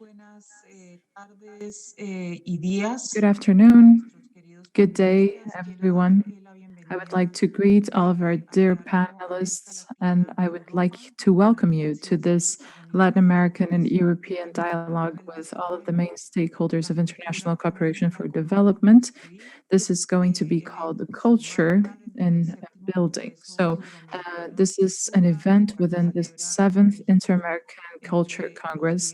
Good afternoon, good day, everyone. I would like to greet all of our dear panelists, and I would like to welcome you to this Latin American and European dialogue with all of the main stakeholders of international cooperation for development. This is going to be called the Culture in Building. This is an event within the 7th Inter-American Culture Congress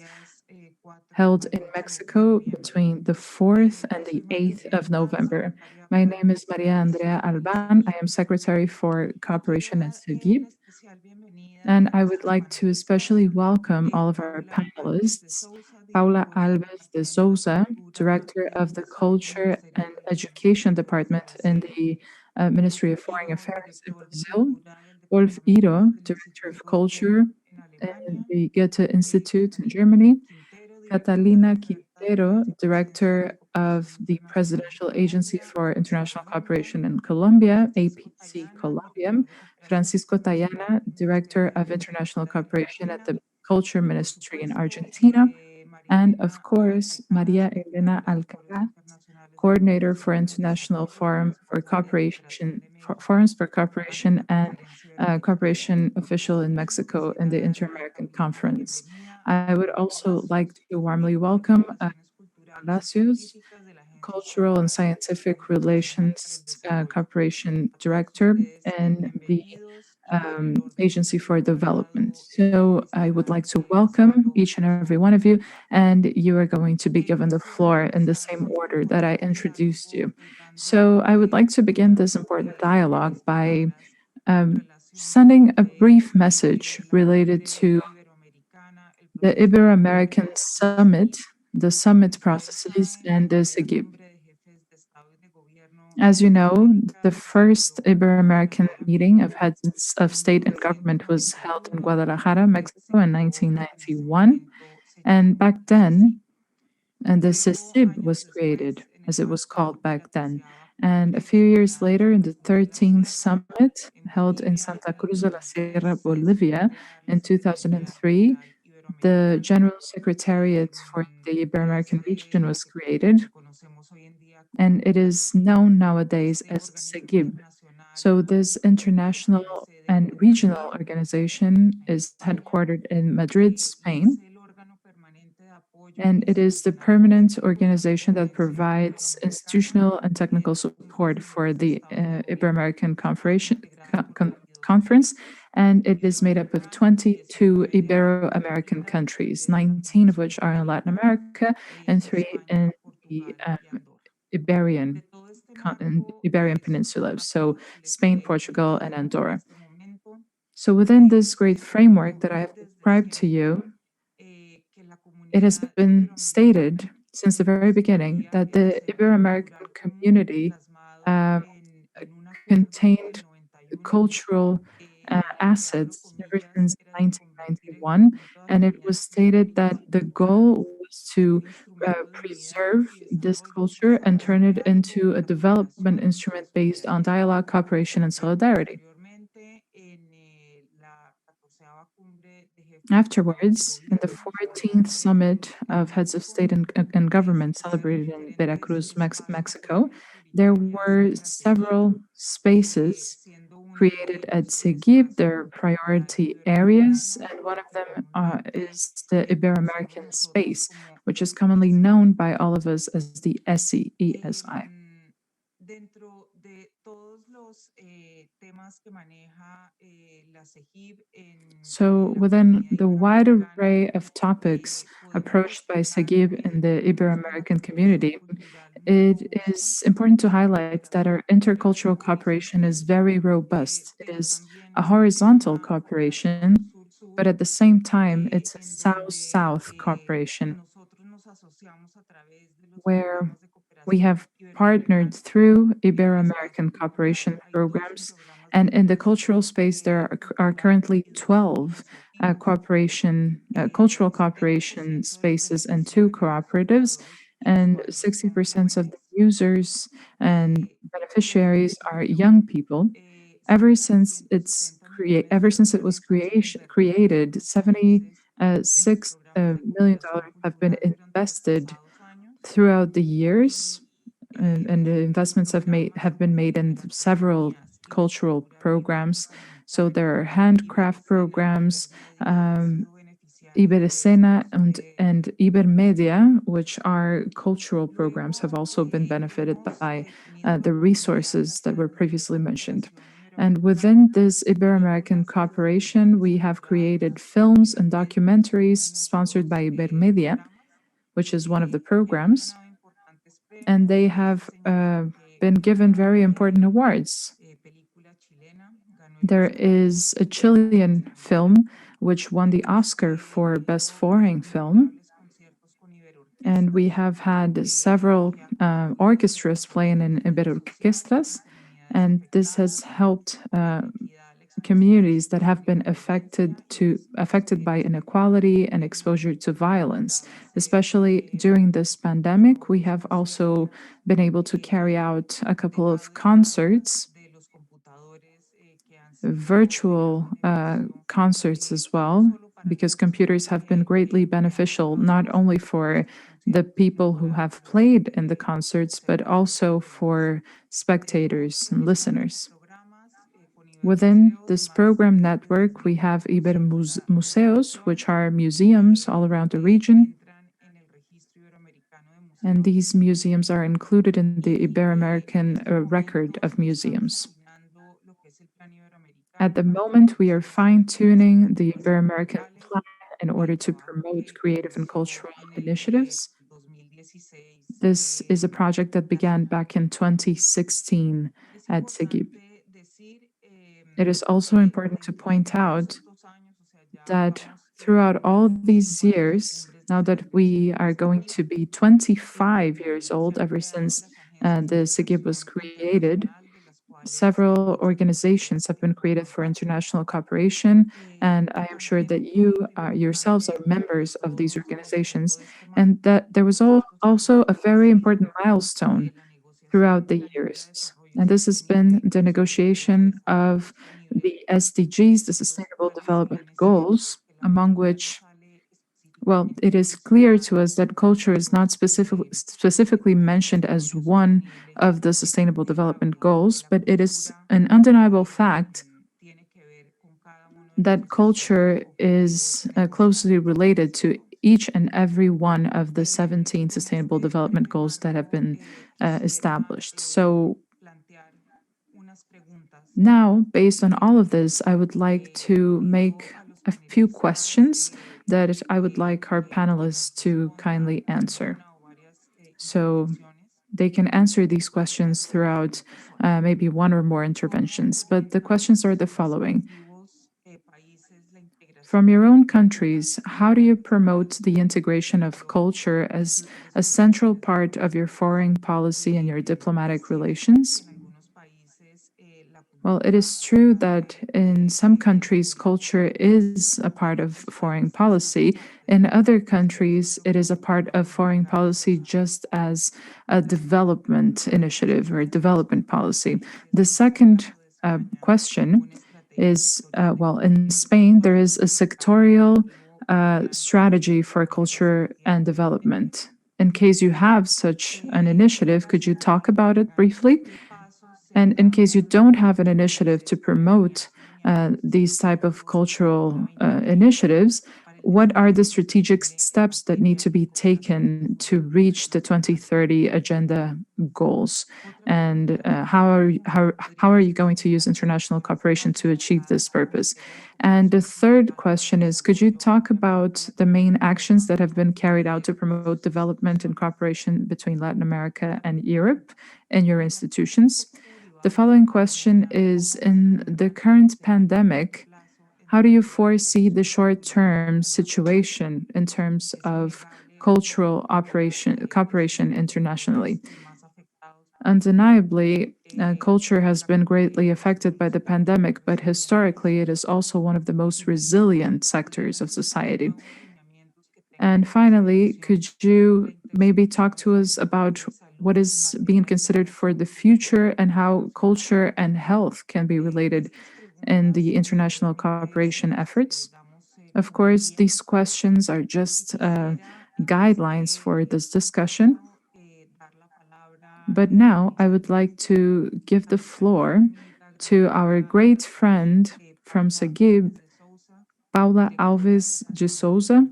held in Mexico between the 4th and the 8th of November. My name is Maria Andrea Alban. I am Secretary for Cooperation at SEGIP, and I would like to especially welcome all of our panelists. Paula Alves de Souza, Director of the Culture and Education Department in the Ministry of Foreign Affairs in Brazil. Wolf Iro, Director of Culture in the Goethe Institute in Germany. Catalina Quintero, Director of the Presidential Agency for International Cooperation in Colombia, APC Colombia. Francisco Tayana, Director of International Cooperation at the Culture Ministry in Argentina. And of course, Maria Elena Alcaraz, Coordinator for International Forum for Cooperation, Forums for Cooperation and Cooperation Official in Mexico in the Inter-American Conference. I would also like to warmly welcome Palacios, Cultural and Scientific Relations Cooperation Director in the Agency for Development. So I would like to welcome each and every one of you, and you are going to be given the floor in the same order that I introduced you. So I would like to begin this important dialogue by sending a brief message related to the Ibero-American Summit, the summit processes, and the SEGIP. As you know, the first Ibero-American meeting of heads of state and government was held in Guadalajara, Mexico in 1991. And back then, and the SESIB was created, as it was called back then. And a few years later, in the 13th summit held in Santa Cruz de la Sierra, Bolivia, in 2003, the General Secretariat for the Ibero-American region was created, and it is known nowadays as SEGIB. So this international and regional organization is headquartered in Madrid, Spain, and it is the permanent organization that provides institutional and technical support for the Ibero-American Conference, and it is made up of 22 Ibero-American countries, 19 of which are in Latin America and 3 in the Iberian Peninsula, so Spain, Portugal, and Andorra. So within this great framework that I have described to you, it has been stated since the very beginning that the Ibero-American community contained cultural assets ever since 1991, and it was stated that the goal was to preserve this culture and turn it into a development instrument based on dialogue, cooperation, and solidarity. Afterwards, in the 14th Summit of Heads of State and Government celebrated in Veracruz, Mexico, there were several spaces created at SEGIP. There are priority areas, and one of them is the Ibero-American space, which is commonly known by all of us as the ESI, ESI. So within the wide array of topics approached by SEGIB in the Ibero-American community, it is important to highlight that our intercultural cooperation is very robust. It is a horizontal cooperation, but at the same time, it's a South-South cooperation, where we have partnered through Ibero-American cooperation programs. And in the cultural space, there are currently 12 cultural cooperation spaces and 2 cooperatives, and 60% of the users and beneficiaries are young people. Ever since it was created, $6 million have been invested throughout the years, and the investments have been made in several cultural programs. So there are handcraft programs, Iberescena and Ibermedia, which are cultural programs, have also been benefited by the resources that were previously mentioned. And within this Ibero-American cooperation, we have created films and documentaries sponsored by Ibermedia, which is one of the programs, and they have been given very important awards. There is a Chilean film which won the Oscar for Best Foreign Film. And we have had several orchestras playing in Iberorquestras, and this has helped communities that have been affected by inequality and exposure to violence. Especially during this pandemic, we have also been able to carry out a couple of concerts, virtual concerts as well, because computers have been greatly beneficial not only for the people who have played in the concerts, but also for spectators and listeners. Within this program network, we have Museos, which are museums all around the region. And these museums are included in the Ibero-American Record of Museums. At the moment, we are fine-tuning the Ibero-American plan in order to promote creative and cultural initiatives. This is a project that began back in 2016 at SIGIB. It is also important to point out that throughout all these years, now that we are going to be 25 years old ever since the SIGIB was created, several organizations have been created for international cooperation, and I am sure that you yourselves are members of these organizations, and that there was also a very important milestone throughout the years. And this has been the negotiation of the SDGs, the Sustainable Development Goals, among which, well, it is clear to us that culture is not specifically mentioned as one of the Sustainable Development Goals, but it is an undeniable fact that culture is closely related to each and every one of the 17 Sustainable Development Goals that have been established. So now, based on all of this, I would like to make a few questions that I would like our panelists to kindly answer. So they can answer these questions throughout maybe one or more interventions. But the questions are the following. From your own countries, how do you promote the integration of culture as a central part of your foreign policy and your diplomatic relations? Well, it is true that in some countries, culture is a part of foreign policy. In other countries, it is a part of foreign policy just as a development initiative or a development policy. The second question is well, in Spain, there is a sectorial strategy for culture and development. In case you have such an initiative, could you talk about it briefly? And in case you don't have an initiative to promote these type of cultural initiatives, what are the strategic steps that need to be taken to reach the 2030 agenda goals? And how are you going to use international cooperation to achieve this purpose? And the third question is, could you talk about the main actions that have been carried out to promote development and cooperation between Latin America and Europe in your institutions? The following question is, in the current pandemic, how do you foresee the short-term situation in terms of cultural cooperation internationally? Undeniably, culture has been greatly affected by the pandemic, but historically, it is also one of the most resilient sectors of society. And finally, could you maybe talk to us about what is being considered for the future and how culture and health can be related in the international cooperation efforts? Of course, these questions are just guidelines for this discussion. But now I would like to give the floor to our great friend from Sagib, Paula Alves de Souza,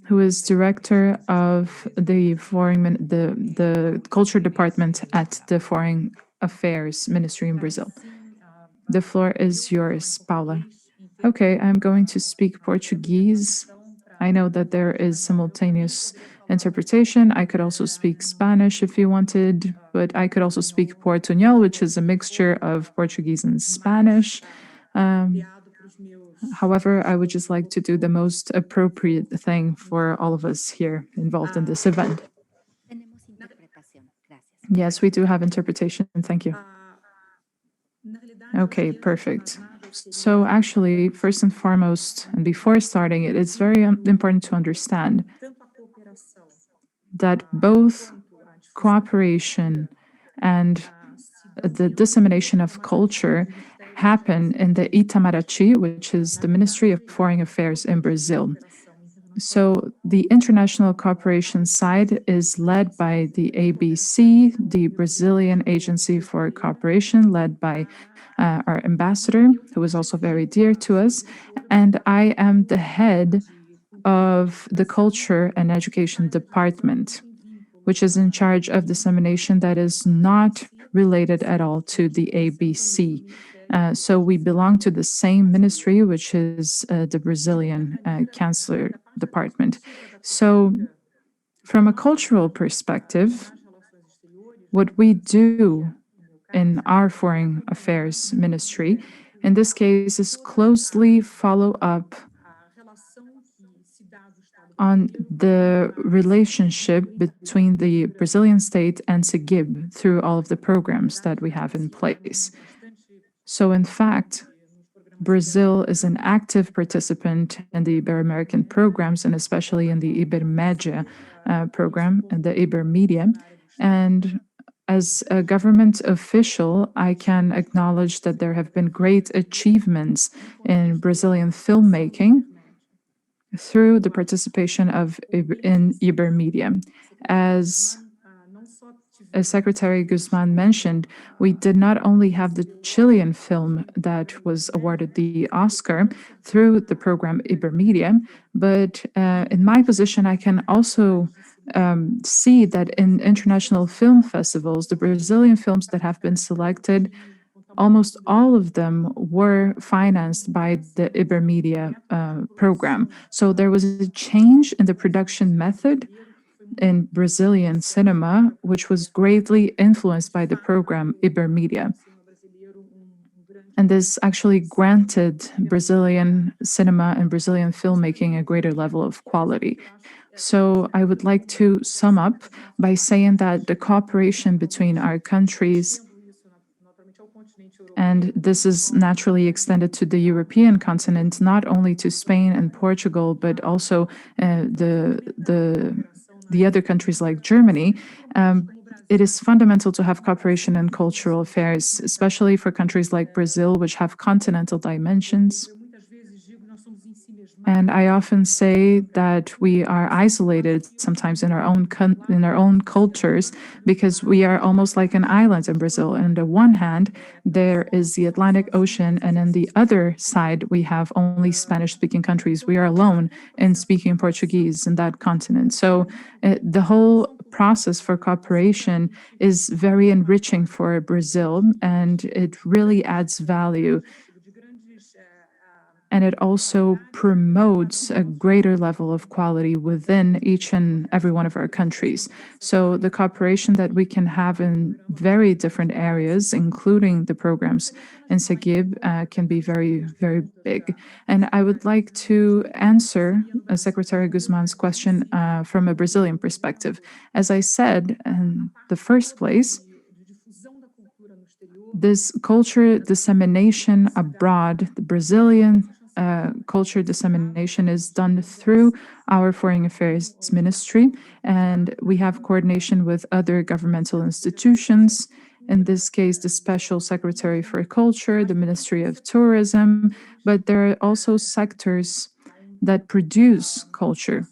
who is director of the culture department at the Foreign Affairs Ministry in Brazil. The floor is yours, Paula. Okay, I'm going to speak Portuguese. I know that there is simultaneous interpretation. I could also speak Spanish if you wanted, but I could also speak Portuñol, which is a mixture of Portuguese and Spanish. However, I would just like to do the most appropriate thing for all of us here involved in this event. Yes, we do have interpretation. Thank you. Okay, perfect. So actually, first and foremost, and before starting it, it's very important to understand that both cooperation and the dissemination of culture happen in the Itamaraty, which is the Ministry of Foreign Affairs in Brazil. So the international cooperation side is led by the ABC, the Brazilian Agency for Cooperation, led by our ambassador, who is also very dear to us. And I am the head of the Culture and Education Department, which is in charge of dissemination that is not related at all to the ABC. So we belong to the same ministry, which is the Brazilian Chancellor Department. So, from a cultural perspective, what we do in our Foreign Affairs Ministry, in this case, is closely follow up on the relationship between the Brazilian state and SIGIB through all of the programs that we have in place. So, in fact, Brazil is an active participant in the Ibero-American programs, and especially in the Ibermedia program and the Ibermedia. And as a government official, I can acknowledge that there have been great achievements in Brazilian filmmaking through the participation in Ibermedia. As Secretary Guzman mentioned, we did not only have the Chilean film that was awarded the Oscar through the program Ibermedia, but in my position, I can also see that in international film festivals, the Brazilian films that have been selected, almost all of them were financed by the Ibermedia program. So there was a change in the production method in Brazilian cinema, which was greatly influenced by the program Ibermedia. And this actually granted Brazilian cinema and Brazilian filmmaking a greater level of quality. So I would like to sum up by saying that the cooperation between our countries, and this is naturally extended to the European continent, not only to Spain and Portugal, but also the other countries like Germany, it is fundamental to have cooperation in cultural affairs, especially for countries like Brazil, which have continental dimensions. And I often say that we are isolated sometimes in our own cultures because we are almost like an island in Brazil. On the one hand, there is the Atlantic Ocean, and on the other side, we have only Spanish-speaking countries. We are alone in speaking Portuguese in that continent. So the whole process for cooperation is very enriching for Brazil, and it really adds value. And it also promotes a greater level of quality within each and every one of our countries. So the cooperation that we can have in very different areas, including the programs in Sagib, can be very, very big. And I would like to answer Secretary Guzman's question from a Brazilian perspective. As I said in the first place, this culture dissemination abroad, the Brazilian culture dissemination is done through our Foreign Affairs Ministry, and we have coordination with other governmental institutions in this case, the Special Secretary for Culture, the Ministry of Tourism, but there are also sectors that produce culture.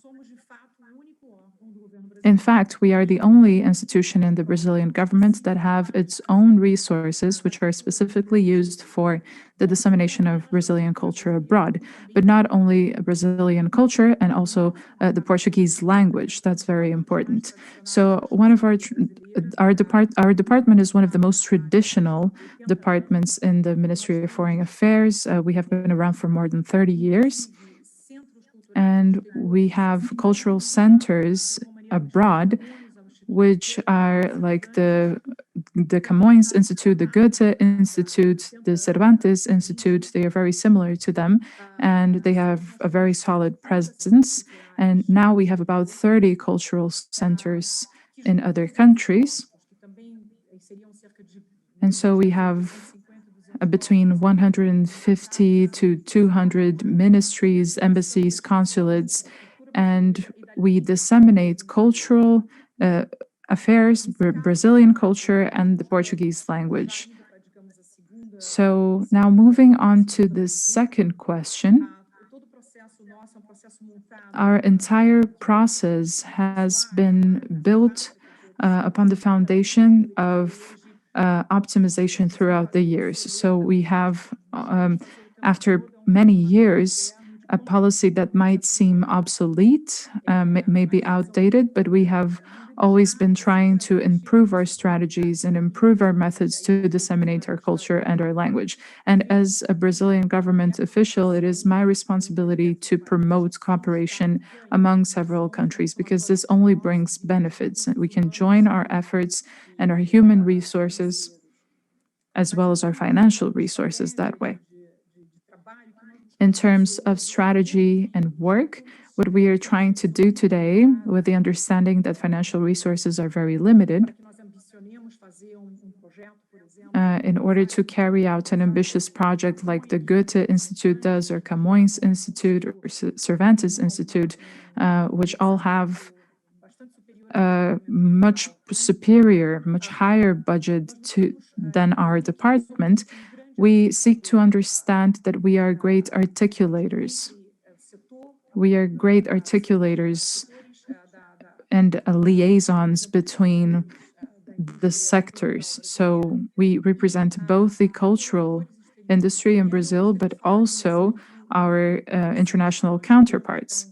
In fact, we are the only institution in the Brazilian government that have its own resources, which are specifically used for the dissemination of Brazilian culture abroad. But not only Brazilian culture, and also the Portuguese language. That's very important. So one of our department is one of the most traditional departments in the Ministry of Foreign Affairs. We have been around for more than 30 years. And we have cultural centers abroad, which are like the Camões Institute, the Goethe Institute, the Cervantes Institute. They are very similar to them, and they have a very solid presence. And now we have about 30 cultural centers in other countries. And so we have between 150 to 200 ministries, embassies, consulates, and we disseminate cultural affairs, Brazilian culture, and the Portuguese language. So now moving on to the second question. Our entire process has been built upon the foundation of optimization throughout the years. So we have, after many years, a policy that might seem obsolete, may be outdated, but we have always been trying to improve our strategies and improve our methods to disseminate our culture and our language. And as a Brazilian government official, it is my responsibility to promote cooperation among several countries, because this only brings benefits. And we can join our efforts and our human resources as well as our financial resources that way. In terms of strategy and work, what we are trying to do today, with the understanding that financial resources are very limited, in order to carry out an ambitious project like the Goethe Institute does, or Camões Institute, or Cervantes Institute, which all have a much superior, much higher budget than our department, we seek to understand that we are great articulators. We are great articulators and liaisons between the sectors. So we represent both the cultural industry in Brazil, but also our international counterparts.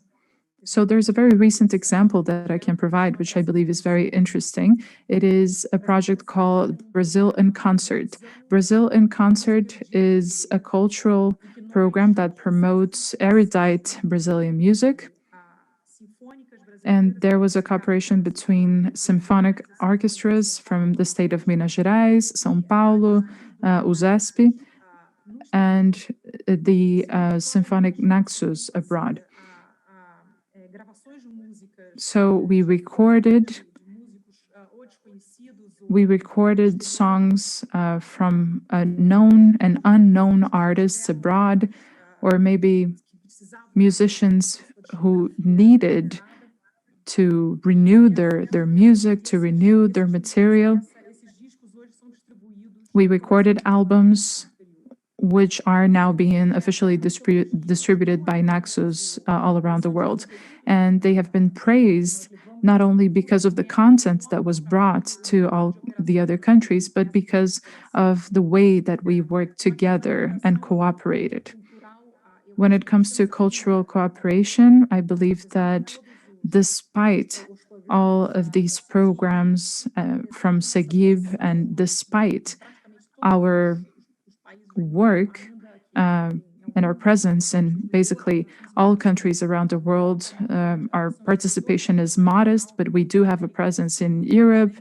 So there's a very recent example that I can provide, which I believe is very interesting. It is a project called Brazil in Concert. Brazil in Concert is a cultural program that promotes erudite Brazilian music. And there was a cooperation between symphonic orchestras from the state of Minas Gerais, São Paulo, USESP, and the Symphonic Naxos abroad. So we recorded songs from known and unknown artists abroad, or maybe musicians who needed to renew their music, to renew their material. We recorded albums which are now being officially distributed by Naxos all around the world. And they have been praised not only because of the content that was brought to all the other countries, but because of the way that we worked together and cooperated. When it comes to cultural cooperation, I believe that despite all of these programs from SEGIV, and despite our work and our presence in basically all countries around the world, our participation is modest, but we do have a presence in Europe,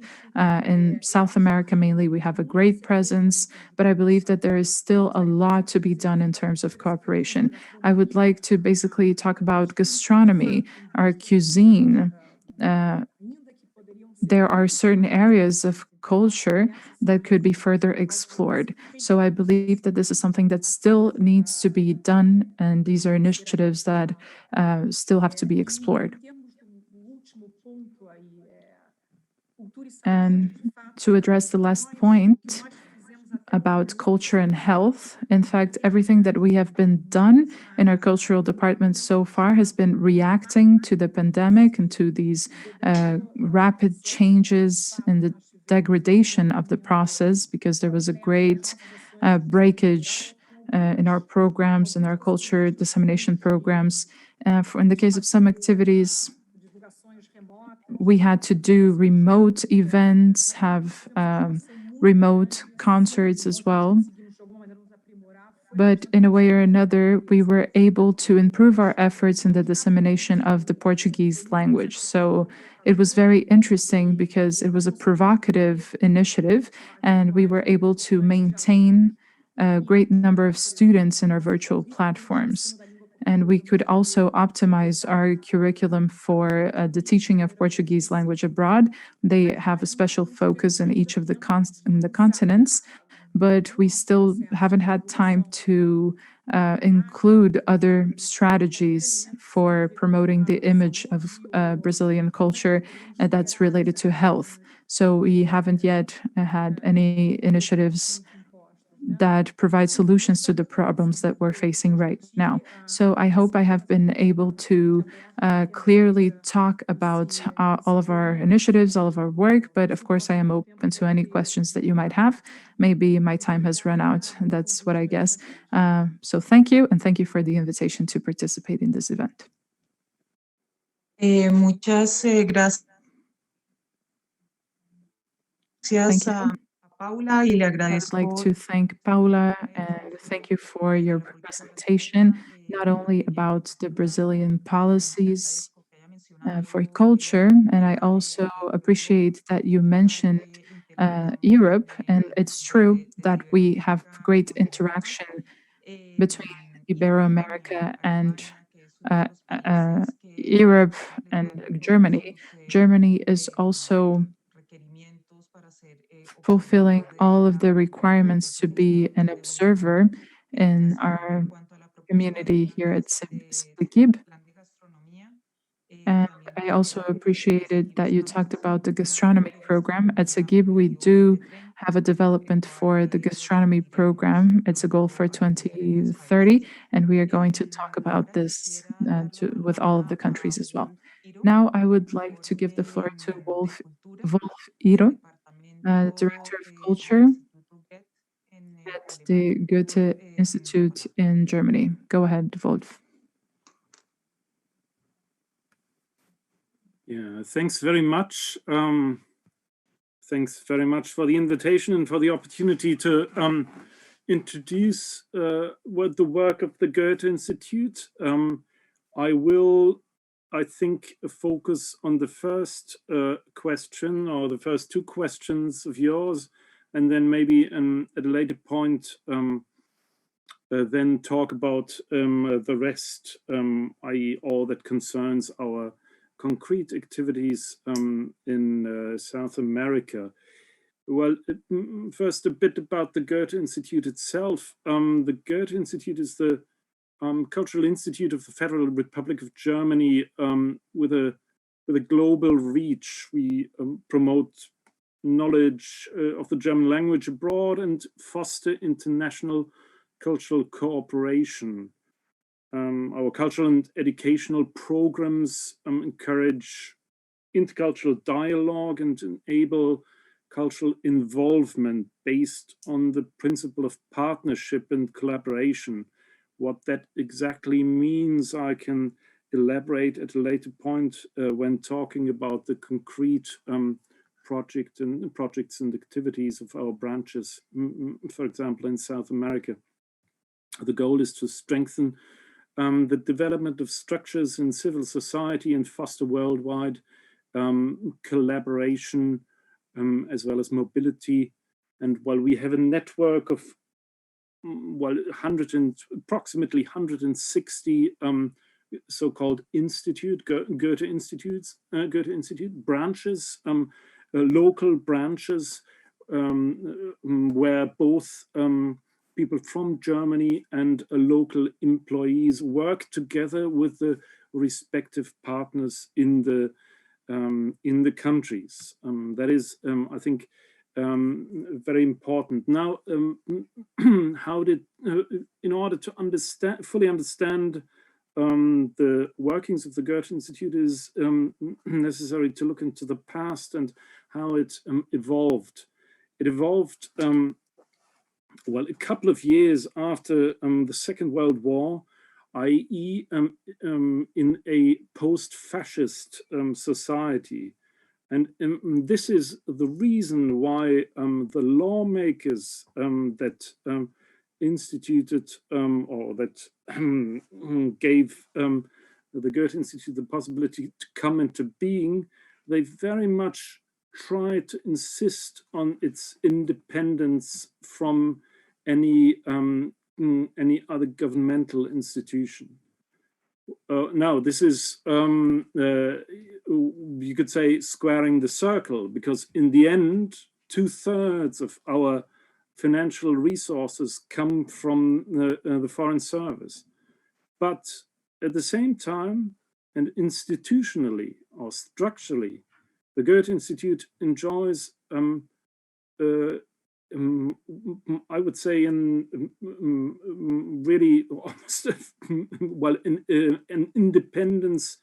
in South America mainly. We have a great presence, but I believe that there is still a lot to be done in terms of cooperation. I would like to basically talk about gastronomy, our cuisine. There are certain areas of culture that could be further explored. So I believe that this is something that still needs to be done, and these are initiatives that still have to be explored. And to address the last point about culture and health, in fact, everything that we have been done in our cultural department so far has been reacting to the pandemic and to these rapid changes in the degradation of the process, because there was a great breakage in our programs, in our culture dissemination programs. In the case of some activities, we had to do remote events, have remote concerts as well. But in a way or another, we were able to improve our efforts in the dissemination of the Portuguese language. So it was very interesting because it was a provocative initiative, and we were able to maintain a great number of students in our virtual platforms. And we could also optimize our curriculum for the teaching of Portuguese language abroad. They have a special focus in each of the continents, but we still haven't had time to include other strategies for promoting the image of Brazilian culture that's related to health. So we haven't yet had any initiatives that provide solutions to the problems that we're facing right now. So I hope I have been able to clearly talk about all of our initiatives, all of our work, but of course I am open to any questions that you might have. Maybe my time has run out, that's what I guess. So thank you, and thank you for the invitation to participate in this event. Muchas gracias Thank you. a Paula y le I'd agradezco. like to thank Paula and thank you for your presentation, not only about the Brazilian policies for culture, and I also appreciate that you mentioned Europe, and it's true that we have great interaction between Ibero-America and Europe and Germany. Germany is also fulfilling all of the requirements to be an observer in our community here at SEGIB. And I also appreciated that you talked about the gastronomy program. At SEGIB, we do have a development for the gastronomy program. It's a goal for 2030, and we are going to talk about this with all of the countries as well. Now, I would like to give the floor to Wolf Iro, Director of Culture at the Goethe Institute in Germany. Go ahead, Wolf. Yeah, thanks very much. Thanks very much for the invitation and for the opportunity to introduce what the work of the Goethe Institute. I will, I think, focus on the first question or the first two questions of yours, and then maybe at a later point then talk about the rest, i.e. all that concerns our concrete activities in South America. Well, first a bit about the Goethe Institute itself. The Goethe Institute is the Cultural Institute of the Federal Republic of Germany with a global reach. We promote knowledge of the German language abroad and foster international cultural cooperation. Our cultural and educational programs encourage intercultural dialogue and enable cultural involvement based on the principle of partnership and collaboration. What that exactly means, I can elaborate at a later point when talking about the concrete projects and activities of our branches, for example, in South America. The goal is to strengthen the development of structures in civil society and foster worldwide collaboration as well as mobility. And while we have a network of approximately 160 so-called Goethe Institute branches, local branches where both people from Germany and local employees work together with the respective partners in the in the countries. That is, I think, very important. Now, how did, in order to fully understand the workings of the Goethe Institute, is necessary to look into the past and how it evolved. It evolved, well, a couple of years after the Second World War, i.e. In a post-fascist society. And this is the reason why the lawmakers that instituted or that gave the Goethe Institute the possibility to come into being, they very much tried to insist on its independence from any other governmental institution. Now, this is, you could say, squaring the circle, because in the end, 2/3 of our financial resources come from the Foreign Service. But at the same time, and institutionally or structurally, the Goethe Institute enjoys, I would say, really almost, well, an independence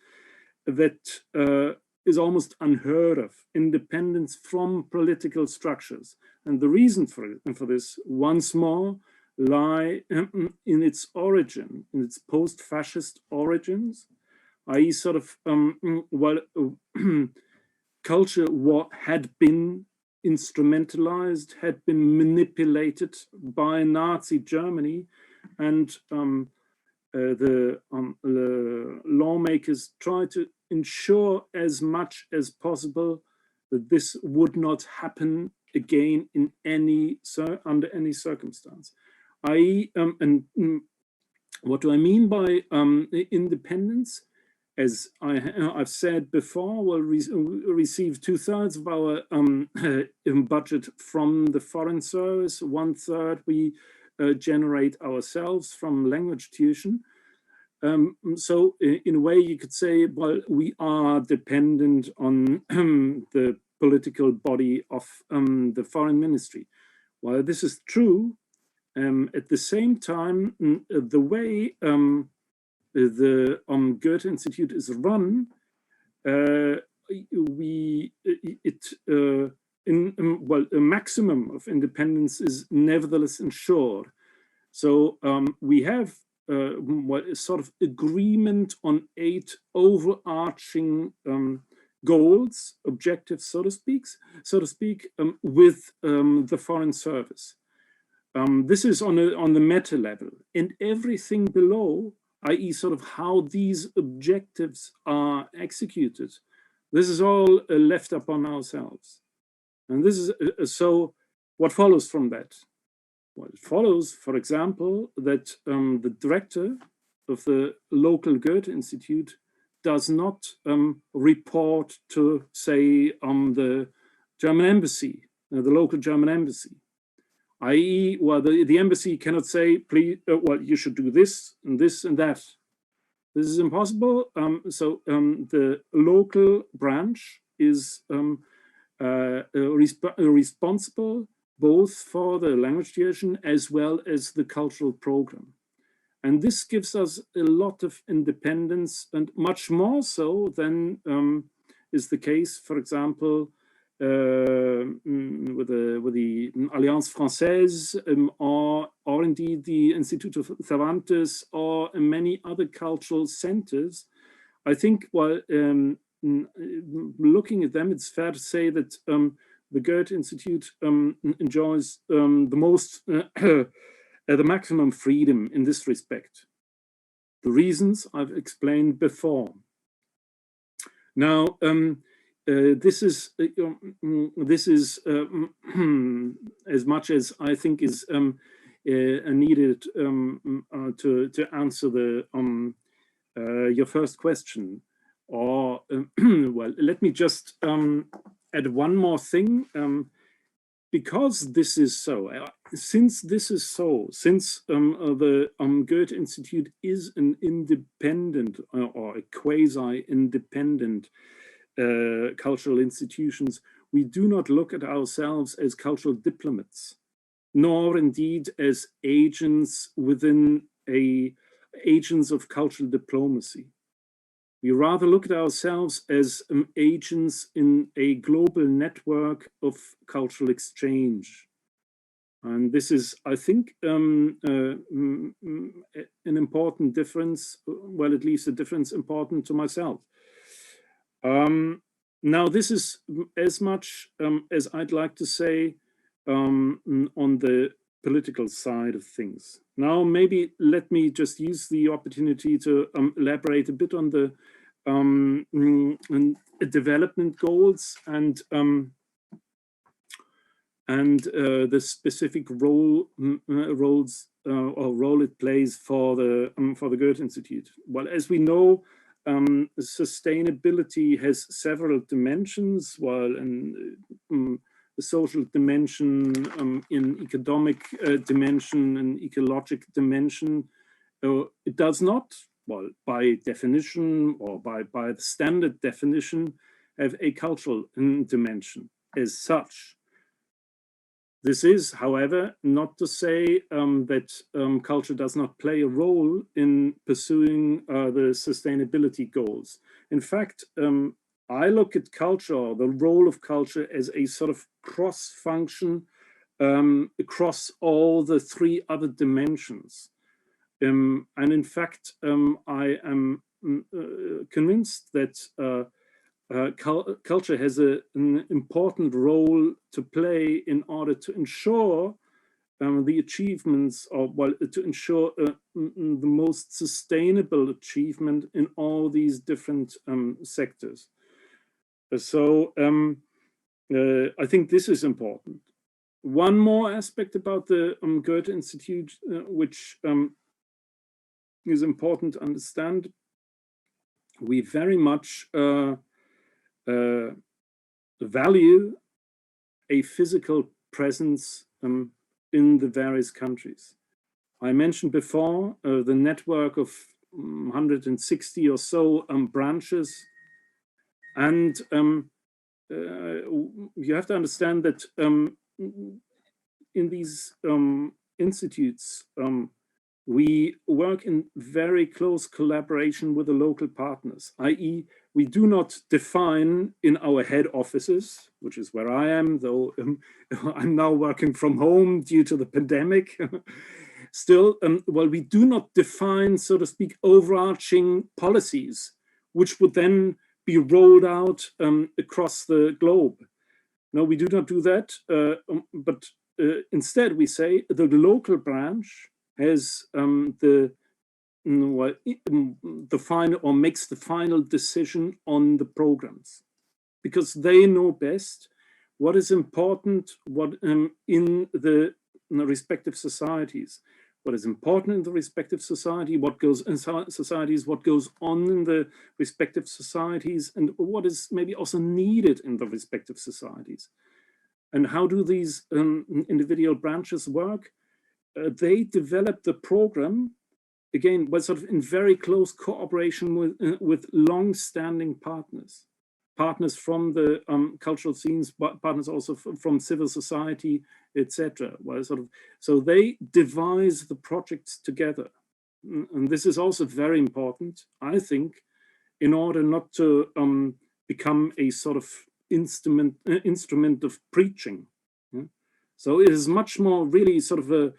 that is almost unheard of, independence from political structures. And the reason for this, once more, lie in its origin, in its post-fascist origins, i.e. sort of, well, culture what had been instrumentalized, had been manipulated by Nazi Germany, and the lawmakers tried to ensure as much as possible that this would not happen again in under any circumstance. I.e., and what do I mean by independence? As I've said before, we'll receive 2/3 of our budget from the Foreign Service. 1/3 we generate ourselves from language tuition. So in a way, you could say, well, we are dependent on the political body of the Foreign Ministry. While this is true, at the same time, the way the Goethe Institute is run, well, a maximum of independence is nevertheless ensured. So we have what is sort of agreement on 8 overarching goals, objectives, so to speak, with the Foreign Service. This is on the meta level, and everything below, i.e. sort of how these objectives are executed, this is all left upon ourselves. And this is, so what follows from that? Well, it follows, for example, that the director of the local Goethe Institute does not report to, say, the German embassy, the local German embassy. I.e., well, the embassy cannot say, please, well, you should do this and this and that. This is impossible. So the local branch is responsible both for the language tuition as well as the cultural program. And this gives us a lot of independence, and much more so than is the case, for example, with the Alliance Française, or indeed the Institute of Cervantes, or many other cultural centers. I think, while looking at them, it's fair to say that the Goethe Institute enjoys the most, the maximum freedom in this respect. The reasons I've explained before. Now, this is as much as I think is needed to answer your first question. Or well, let me just add one more thing. Because this is so, since this is so, since the Goethe Institute is an independent or a quasi-independent cultural institutions, we do not look at ourselves as cultural diplomats, nor indeed as agents agents of cultural diplomacy. We rather look at ourselves as agents in a global network of cultural exchange. And this is, I think, an important difference, well, at least a difference important to myself. Now, this is as much as I'd like to say on the political side of things. Now, maybe let me just use the opportunity to elaborate a bit on the development goals and the specific role it plays for the Goethe Institute. Well, as we know, sustainability has several dimensions, while the social dimension, in economic dimension, and ecologic dimension, it does not, well, by definition or by the standard definition, have a cultural dimension as such. This is, however, not to say that culture does not play a role in pursuing the sustainability goals. In fact, I look at culture, the role of culture, as a sort of cross-function across all the three other dimensions. And in fact, I am convinced that culture has an important role to play in order to ensure the achievements, or well, to ensure the most sustainable achievement in all these different sectors. So I think this is important. One more aspect about the Goethe Institute, which is important to understand: we very much value a physical presence in the various countries. I mentioned before the network of 160 or so branches, and you have to understand that in these institutes, we work in very close collaboration with the local partners, i.e. we do not define in our head offices, which is where I am, though I'm now working from home due to the pandemic. Still, well, we do not define, so to speak, overarching policies, which would then be rolled out across the globe. No, we do not do that, but instead we say the local branch has the final, or makes the final decision on the programs, because they know best what is important, what in the respective societies, what is important in the respective society, what goes in societies, what goes on in the respective societies, and what is maybe also needed in the respective societies. And how do these individual branches work? They develop the program, again, but sort of in very close cooperation with long-standing partners from the cultural scenes, but partners also from civil society, etc. Well, so they devise the projects together, and this is also very important, I think, in order not to become a sort of instrument of preaching. Yeah? So it is much more really sort of a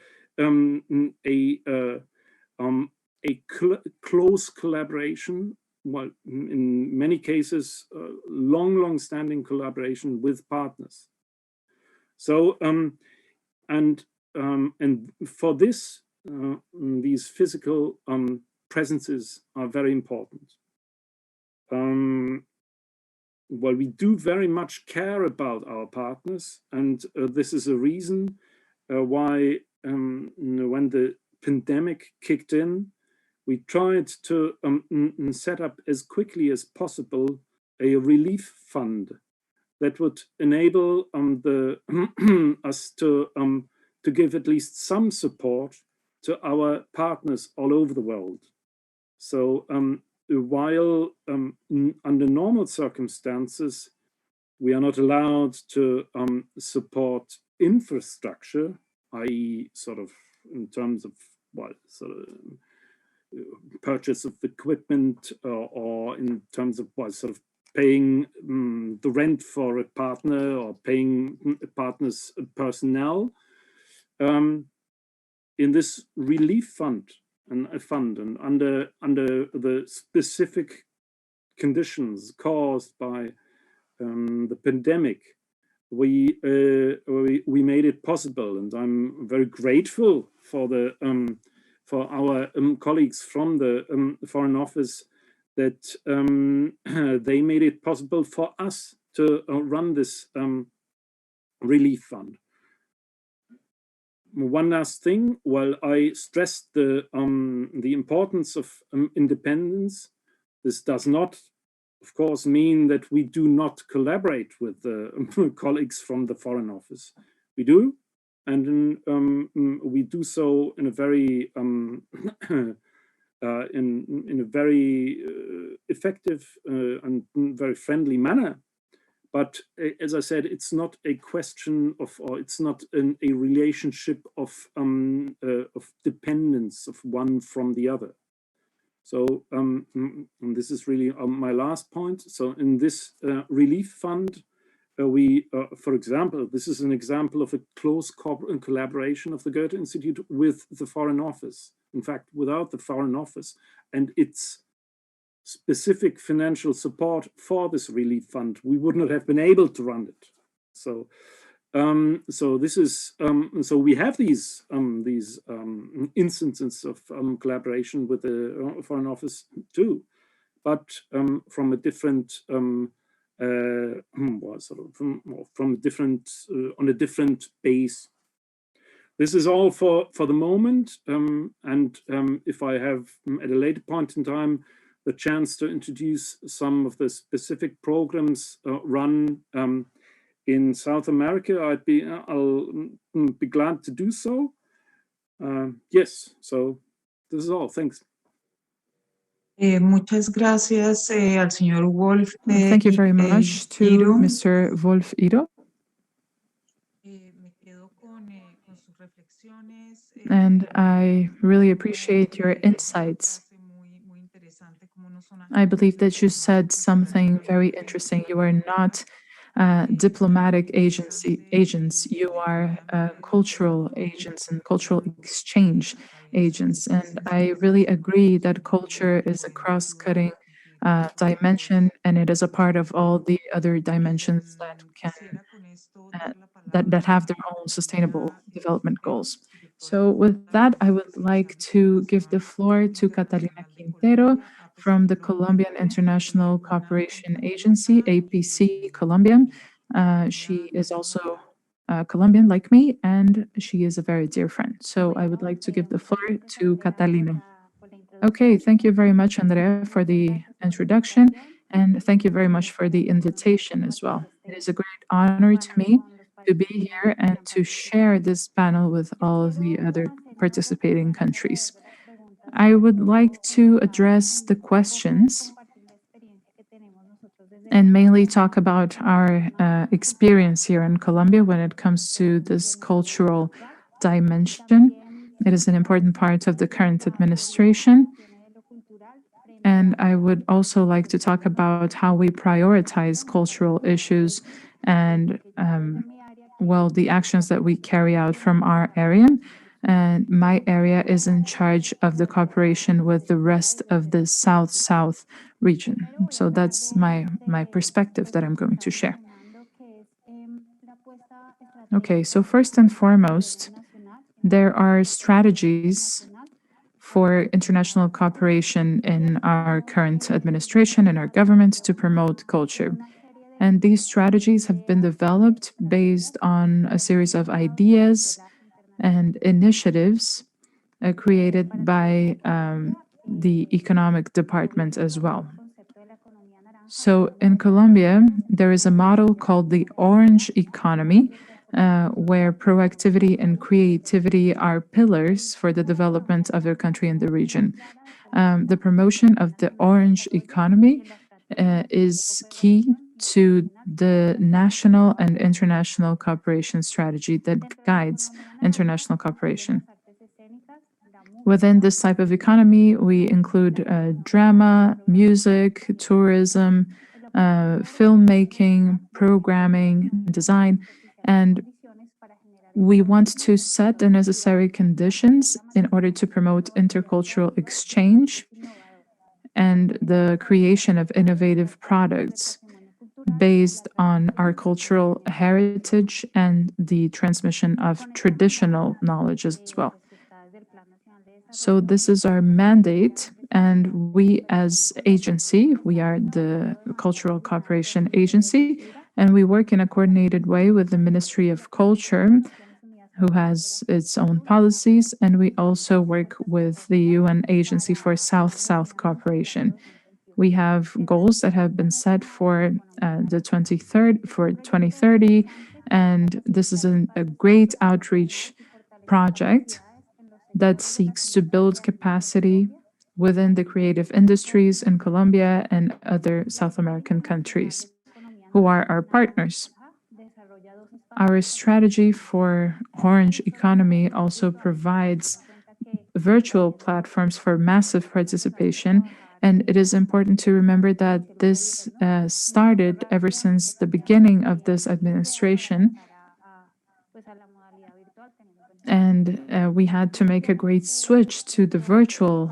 close collaboration, well, in many cases, long-standing collaboration with partners. So, and for this, these physical presences are very important. Well, we do very much care about our partners, and this is a reason why when the pandemic kicked in, we tried to set up as quickly as possible a relief fund that would enable us to give at least some support to our partners all over the world. So while under normal circumstances, we are not allowed to support infrastructure, i.e. sort of in terms of, well, sort of purchase of equipment or in terms of, well, sort of paying the rent for a partner or paying a partner's personnel. In this relief fund and under the specific conditions caused by the pandemic, we made it possible, and I'm very grateful for our colleagues from the Foreign Office that they made it possible for us to run this relief fund. One last thing, while I stressed the importance of independence, this does not, of course, mean that we do not collaborate with the colleagues from the Foreign Office. We do, and we do so in a very in a very effective and very friendly manner. But as I said, it's not a question of, or it's not a relationship of dependence of one from the other. So and this is really my last point. So in this relief fund, we, for example, this is an example of a close collaboration of the Goethe Institute with the Foreign Office. In fact, without the Foreign Office and its specific financial support for this relief fund, we would not have been able to run it. So, so this is so we have these instances of collaboration with the Foreign Office too, but from a different well, sort of from a different on a different base. This is all for the moment, and if I have at a later point in time the chance to introduce some of the specific programs run in South America, I'll be glad to do so. Yes, so this is all. Thanks. Muchas gracias al señor Wolf. Thank you very much to Mr. Wolf Iro. And I really appreciate your insights. I believe that you said something very interesting. You are not diplomatic agents. You are cultural agents and cultural exchange agents. And I really agree that culture is a cross-cutting dimension, and it is a part of all the other dimensions that can that have their own sustainable development goals. So with that, I would like to give the floor to Catalina Quintero from the Colombian International Cooperation Agency, APC Colombia. She is also Colombian like me, and she is a very dear friend. So I would like to give the floor to Catalina. Okay, thank you very much, Andrea, for the introduction, and thank you very much for the invitation as well. It is a great honor to me to be here and to share this panel with all of the other participating countries. I would like to address the questions and mainly talk about our experience here in Colombia when it comes to this cultural dimension. It is an important part of the current administration. And I would also like to talk about how we prioritize cultural issues and, well, the actions that we carry out from our area. And my area is in charge of the cooperation with the rest of the South-South region. So that's my perspective that I'm going to share. Okay, so first and foremost, there are strategies for international cooperation in our current administration and our government to promote culture. And these strategies have been developed based on a series of ideas and initiatives created by the economic department as well. So in Colombia, there is a model called the orange economy, where proactivity and creativity are pillars for the development of their country and the region. The promotion of the orange economy is key to the national and international cooperation strategy that guides international cooperation. Within this type of economy, we include drama, music, tourism, filmmaking, programming, design, and we want to set the necessary conditions in order to promote intercultural exchange and the creation of innovative products based on our cultural heritage and the transmission of traditional knowledge as well. So this is our mandate, and we as agency, we are the Cultural Cooperation Agency, and we work in a coordinated way with the Ministry of Culture, who has its own policies, and we also work with the UN Agency for South-South Cooperation. We have goals that have been set for the 2030, and this is a great outreach project that seeks to build capacity within the creative industries in Colombia and other South American countries who are our partners. Our strategy for orange economy also provides virtual platforms for massive participation. And it is important to remember that this started ever since the beginning of this administration. And we had to make a great switch to the virtual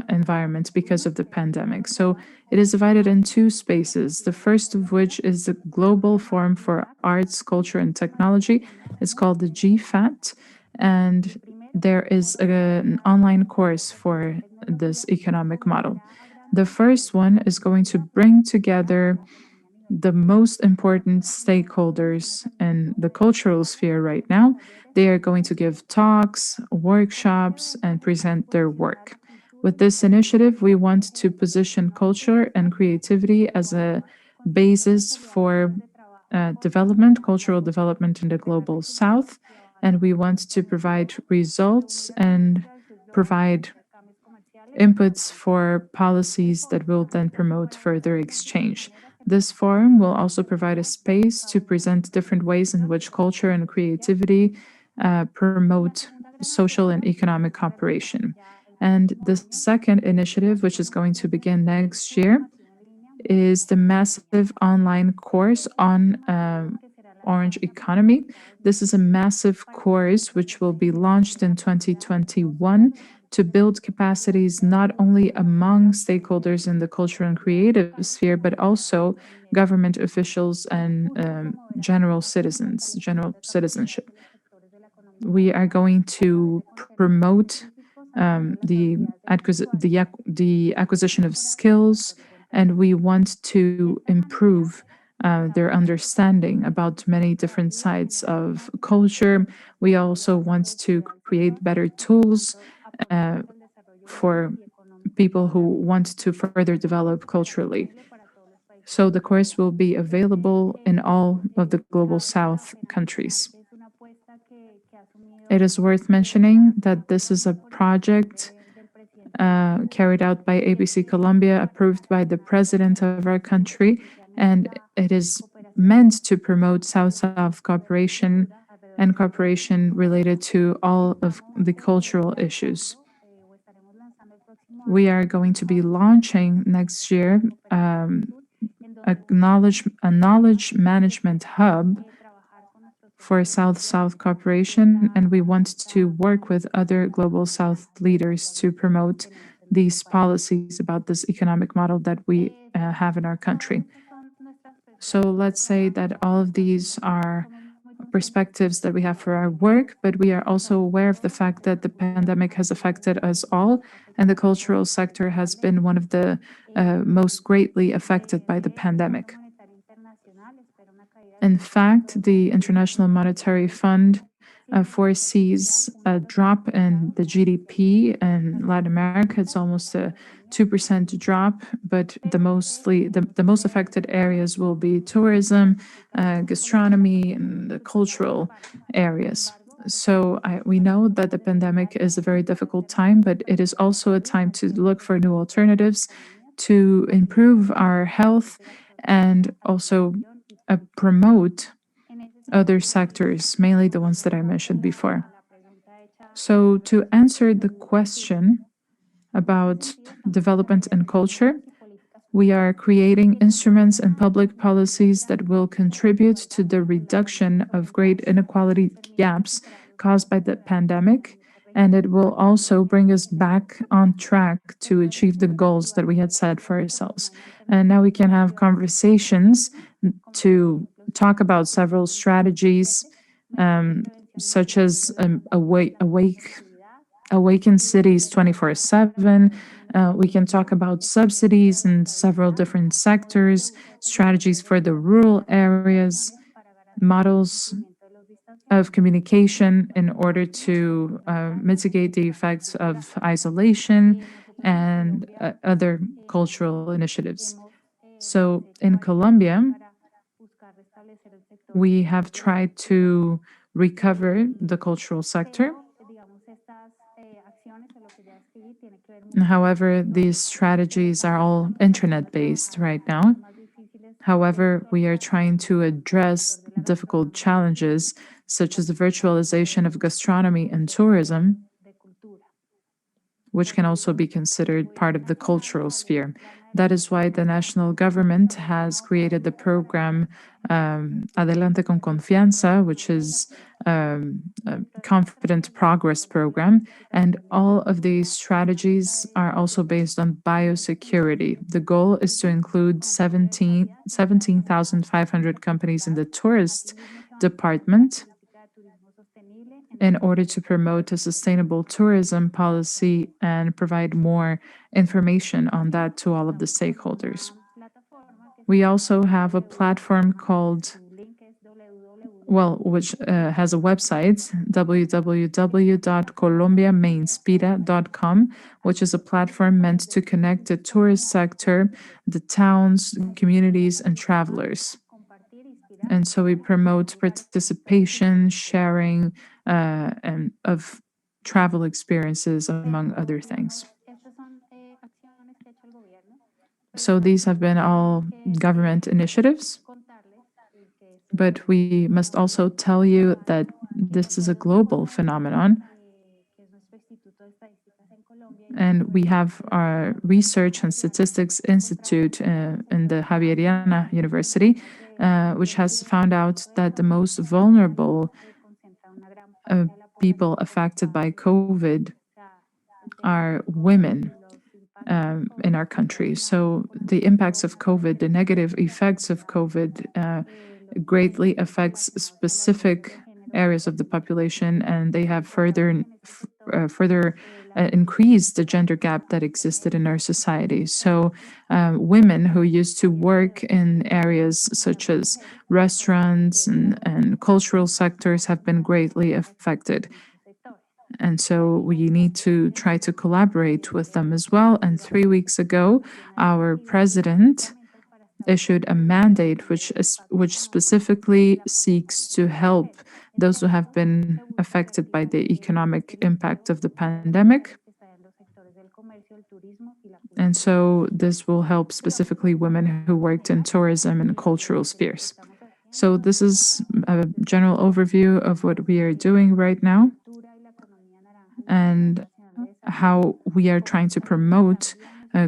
environment because of the pandemic. So it is divided in two spaces. The first of which is the Global Forum for Arts, Culture, and Technology. It's called the GFAT. And there is an online course for this economic model. The first one is going to bring together the most important stakeholders in the cultural sphere right now. They are going to give talks, workshops, and present their work. With this initiative, we want to position culture and creativity as a basis for development, cultural development in the global south, and we want to provide results and provide inputs for policies that will then promote further exchange. This forum will also provide a space to present different ways in which culture and creativity promote social and economic cooperation. And the second initiative, which is going to begin next year, is the massive online course on orange economy. This is a massive course which will be launched in 2021 to build capacities not only among stakeholders in the cultural and creative sphere, but also government officials and general citizenship. We are going to promote the acquisition of skills, and we want to improve their understanding about many different sides of culture. We also want to create better tools for people who want to further develop culturally. So the course will be available in all of the Global South countries. It is worth mentioning that this is a project carried out by ABC Colombia, approved by the president of our country, and it is meant to promote South-South cooperation and cooperation related to all of the cultural issues. We are going to be launching next year a knowledge management hub for South-South cooperation, and we want to work with other Global South leaders to promote these policies about this economic model that we have in our country. So let's say that all of these are perspectives that we have for our work, but we are also aware of the fact that the pandemic has affected us all, and the cultural sector has been one of the most greatly affected by the pandemic. In fact, the International Monetary Fund foresees a drop in the GDP in Latin America. It's almost a 2% drop, but the most affected areas will be tourism, gastronomy, and the cultural areas. So we know that the pandemic is a very difficult time, but it is also a time to look for new alternatives to improve our health and also promote other sectors, mainly the ones that I mentioned before. So to answer the question about development and culture, we are creating instruments and public policies that will contribute to the reduction of great inequality gaps caused by the pandemic, and it will also bring us back on track to achieve the goals that we had set for ourselves. And now we can have conversations to talk about several strategies, such as awaken cities 24/7. We can talk about subsidies in several different sectors, strategies for the rural areas, models of communication in order to mitigate the effects of isolation and other cultural initiatives. So in Colombia, we have tried to recover the cultural sector. However, these strategies are all internet-based right now. However, we are trying to address difficult challenges such as the virtualization of gastronomy and tourism, which can also be considered part of the cultural sphere. That is why the national government has created the program Adelante con Confianza, which is a confident progress program. And all of these strategies are also based on biosecurity. The goal is to include 17,500 companies in the tourist department in order to promote a sustainable tourism policy and provide more information on that to all of the stakeholders. We also have a platform called, which has a website, www.colombiameinspira.com, which is a platform meant to connect the tourist sector, the towns, communities, and travelers. And so we promote participation, sharing, and of travel experiences, among other things. So these have been all government initiatives, but we must also tell you that this is a global phenomenon. And we have our Research and Statistics Institute in the Javeriana University, which has found out that the most vulnerable people affected by COVID are women in our country. So the impacts of COVID, the negative effects of COVID, greatly affects specific areas of the population, and they have further increased the gender gap that existed in our society. So women who used to work in areas such as restaurants and cultural sectors have been greatly affected. And so we need to try to collaborate with them as well. And 3 weeks ago, our president issued a mandate which specifically seeks to help those who have been affected by the economic impact of the pandemic. And so this will help specifically women who worked in tourism and cultural spheres. So this is a general overview of what we are doing right now and how we are trying to promote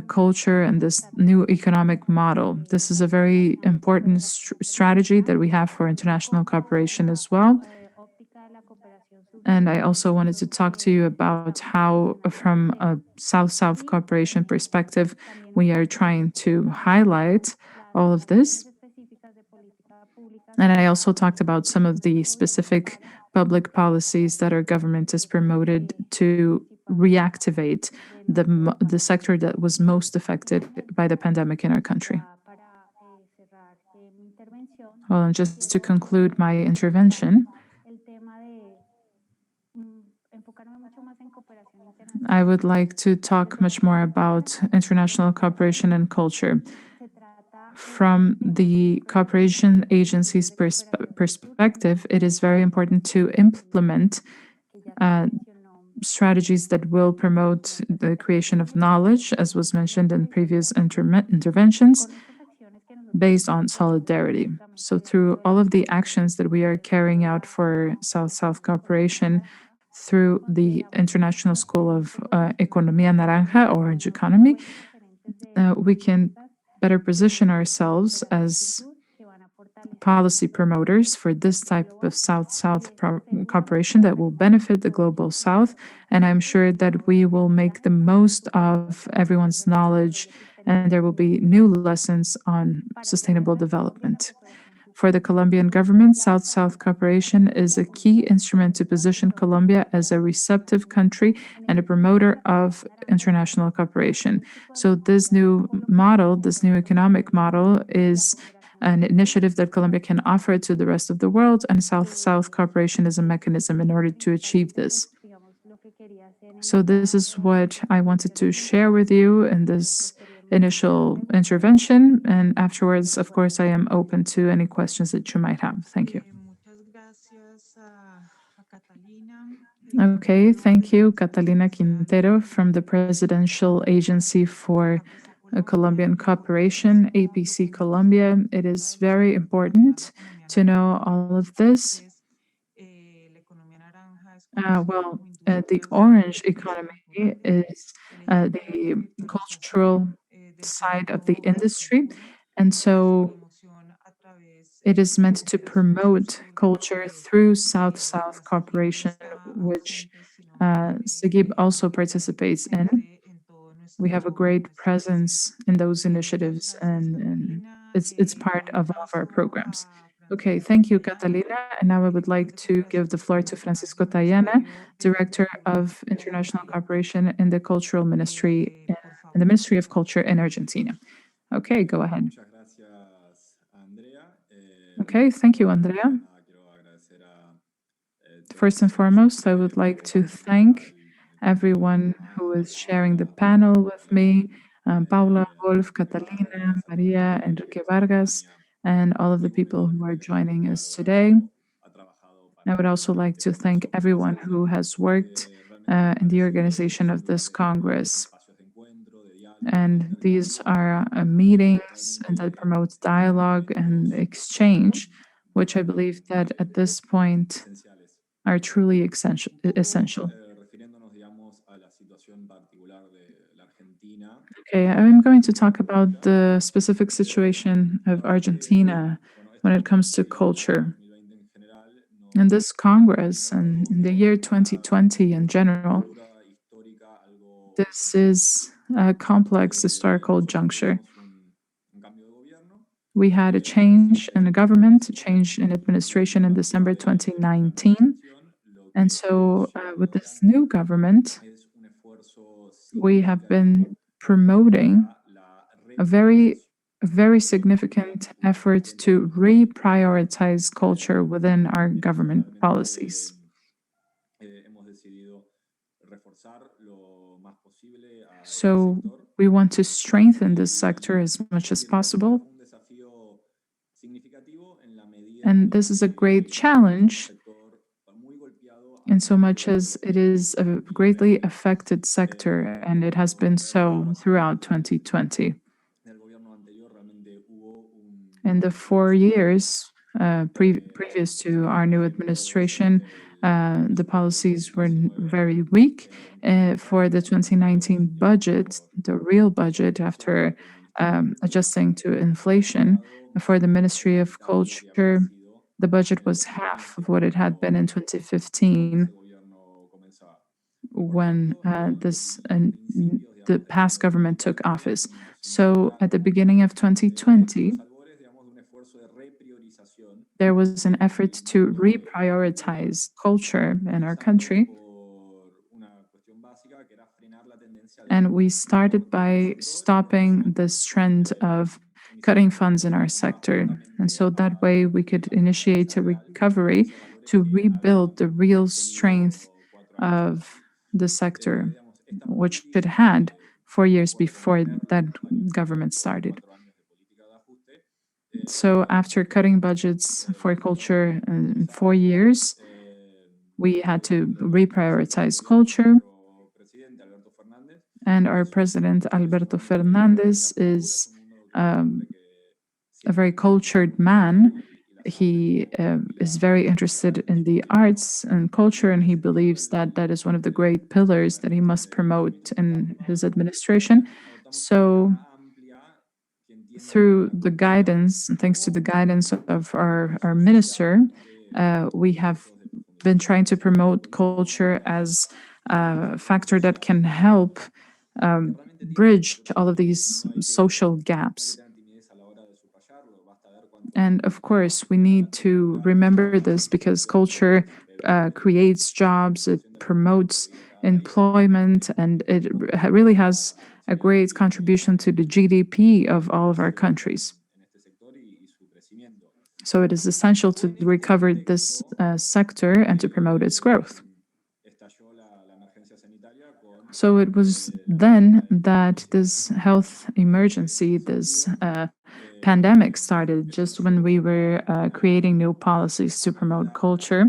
culture and this new economic model. This is a very important strategy that we have for international cooperation as well. And I also wanted to talk to you about how, from a South-South cooperation perspective, we are trying to highlight all of this. And I also talked about some of the specific public policies that our government has promoted to reactivate the sector that was most affected by the pandemic in our country. Well, and just to conclude my intervention, I would like to talk much more about international cooperation and culture. From the cooperation agency's perspective, it is very important to implement strategies that will promote the creation of knowledge, as was mentioned in previous interventions, based on solidarity. So, through all of the actions that we are carrying out for South South cooperation through the International School of Economía Naranja, Orange Economy, we can better position ourselves as policy promoters for this type of South-South cooperation that will benefit the global South. And I'm sure that we will make the most of everyone's knowledge and there will be new lessons on sustainable development. For the Colombian government, South-South cooperation is a key instrument to position Colombia as a receptive country and a promoter of international cooperation. So this new model, this new economic model, is an initiative that Colombia can offer to the rest of the world, and South-South cooperation is a mechanism in order to achieve this. So this is what I wanted to share with you in this initial intervention, and afterwards, of course, I am open to any questions that you might have. Thank you. Muchas gracias a Catalina. Okay, thank you, Catalina Quintero from the Presidential Agency for Colombian Cooperation, APC Colombia. It is very important to know all of this. The orange economy is the cultural side of the industry, and so it is meant to promote culture through South-South cooperation, which SIGIB also participates in. We have a great presence in those initiatives, and it's part of all of our programs. Okay, thank you, Catalina. And now I would like to give the floor to Francisco Tayana, Director of International Cooperation in the Cultural Ministry, in the Ministry of Culture in Argentina. Okay, go ahead. Muchas gracias, Andrea. Okay, thank you, Andrea. Nada, quiero agradecer a First and foremost, I would like to thank everyone who is sharing the panel with me, Paula, Wolf, Catalina, Maria, Enrique Vargas, and all of the people who are joining us today. I would also like to thank everyone who has worked in the organization of this Congress. And these are meetings that promote dialogue and exchange, which I believe that at this point are truly essential. Okay, I'm going to talk about the specific situation of Argentina when it comes to culture. In this Congress and in the year 2020 in general, this is a complex historical juncture. We had a change in the government, a change in administration in December 2019. And so with this new government, we have been promoting a very significant effort to reprioritize culture within our government policies. So we want to strengthen this sector as much as possible. And this is a great challenge in so much as it is a greatly affected sector, and it has been so throughout 2020. In the 4 years previous to our new administration, the policies were very weak. For the 2019 budget, the real budget after adjusting to inflation, for the Ministry of Culture, the budget was half of what it had been in 2015 when the past government took office. So at the beginning of 2020, there was an effort to reprioritize culture in our country. And we started by stopping this trend of cutting funds in our sector. And so that way we could initiate a recovery to rebuild the real strength of the sector, which it had 4 years before that government started. So after cutting budgets for culture in 4 years, we had to reprioritize culture. And our president, Alberto Fernandez, is a very cultured man. He is very interested in the arts and culture, and he believes that that is one of the great pillars that he must promote in his administration. So, through the guidance, and thanks to the guidance of our minister, we have been trying to promote culture as a factor that can help bridge all of these social gaps. And of course, we need to remember this because culture creates jobs, it promotes employment, and it really has a great contribution to the GDP of all of our countries. So it is essential to recover this sector and to promote its growth. So it was then that this health emergency, this pandemic started, just when we were creating new policies to promote culture.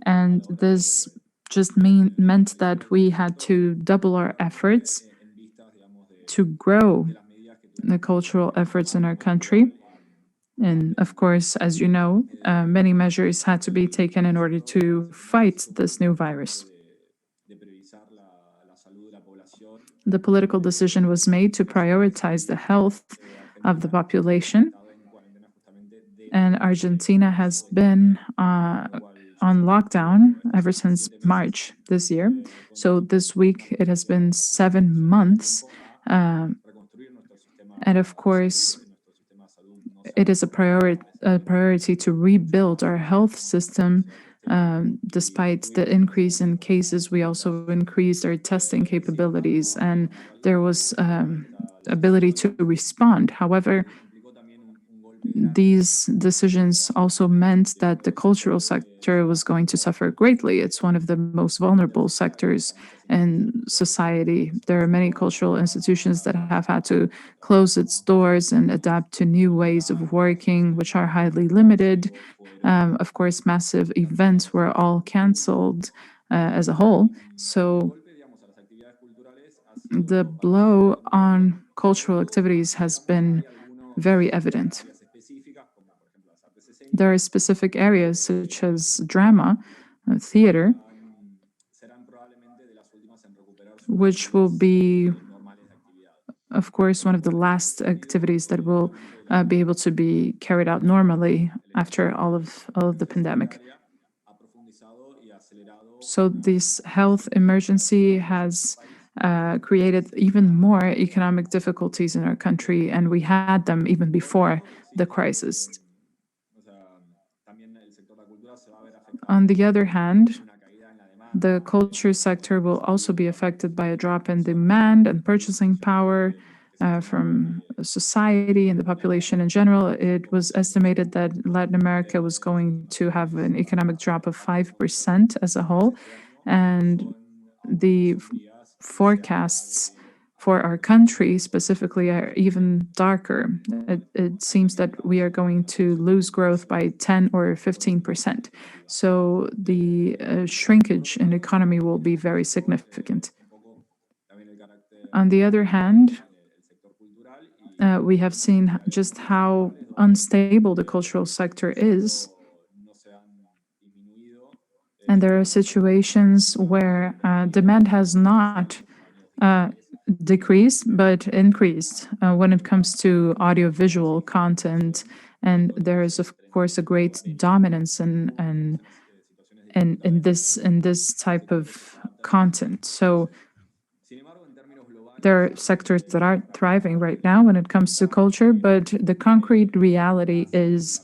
And this just meant that we had to double our efforts to grow the cultural efforts in our country. And of course, as you know, many measures had to be taken in order to fight this new virus. The political decision was made to prioritize the health of the population. And Argentina has been on lockdown ever since March this year. So this week it has been 7 months. And of course, it is a priority to rebuild our health system. Despite the increase in cases, we also increased our testing capabilities, and there was ability to respond. However, these decisions also meant that the cultural sector was going to suffer greatly. It's one of the most vulnerable sectors in society. There are many cultural institutions that have had to close its doors and adapt to new ways of working, which are highly limited. Of course, massive events were all canceled as a whole. So the blow on cultural activities has been very evident. There are specific areas such as drama, theater, which will be, of course, one of the last activities that will be able to be carried out normally after all of the pandemic. So this health emergency has created even more economic difficulties in our country, and we had them even before the crisis. On the other hand, the culture sector will also be affected by a drop in demand and purchasing power from society and the population in general. It was estimated that Latin America was going to have an economic drop of 5% as a whole. And the forecasts for our country specifically are even darker. It seems that we are going to lose growth by 10 or 15%. So the shrinkage in economy will be very significant. On the other hand, we have seen just how unstable the cultural sector is. And there are situations where demand has not decreased, but increased when it comes to audiovisual content. And there is, of course, a great dominance in this type of content. So there are sectors that are thriving right now when it comes to culture, but the concrete reality is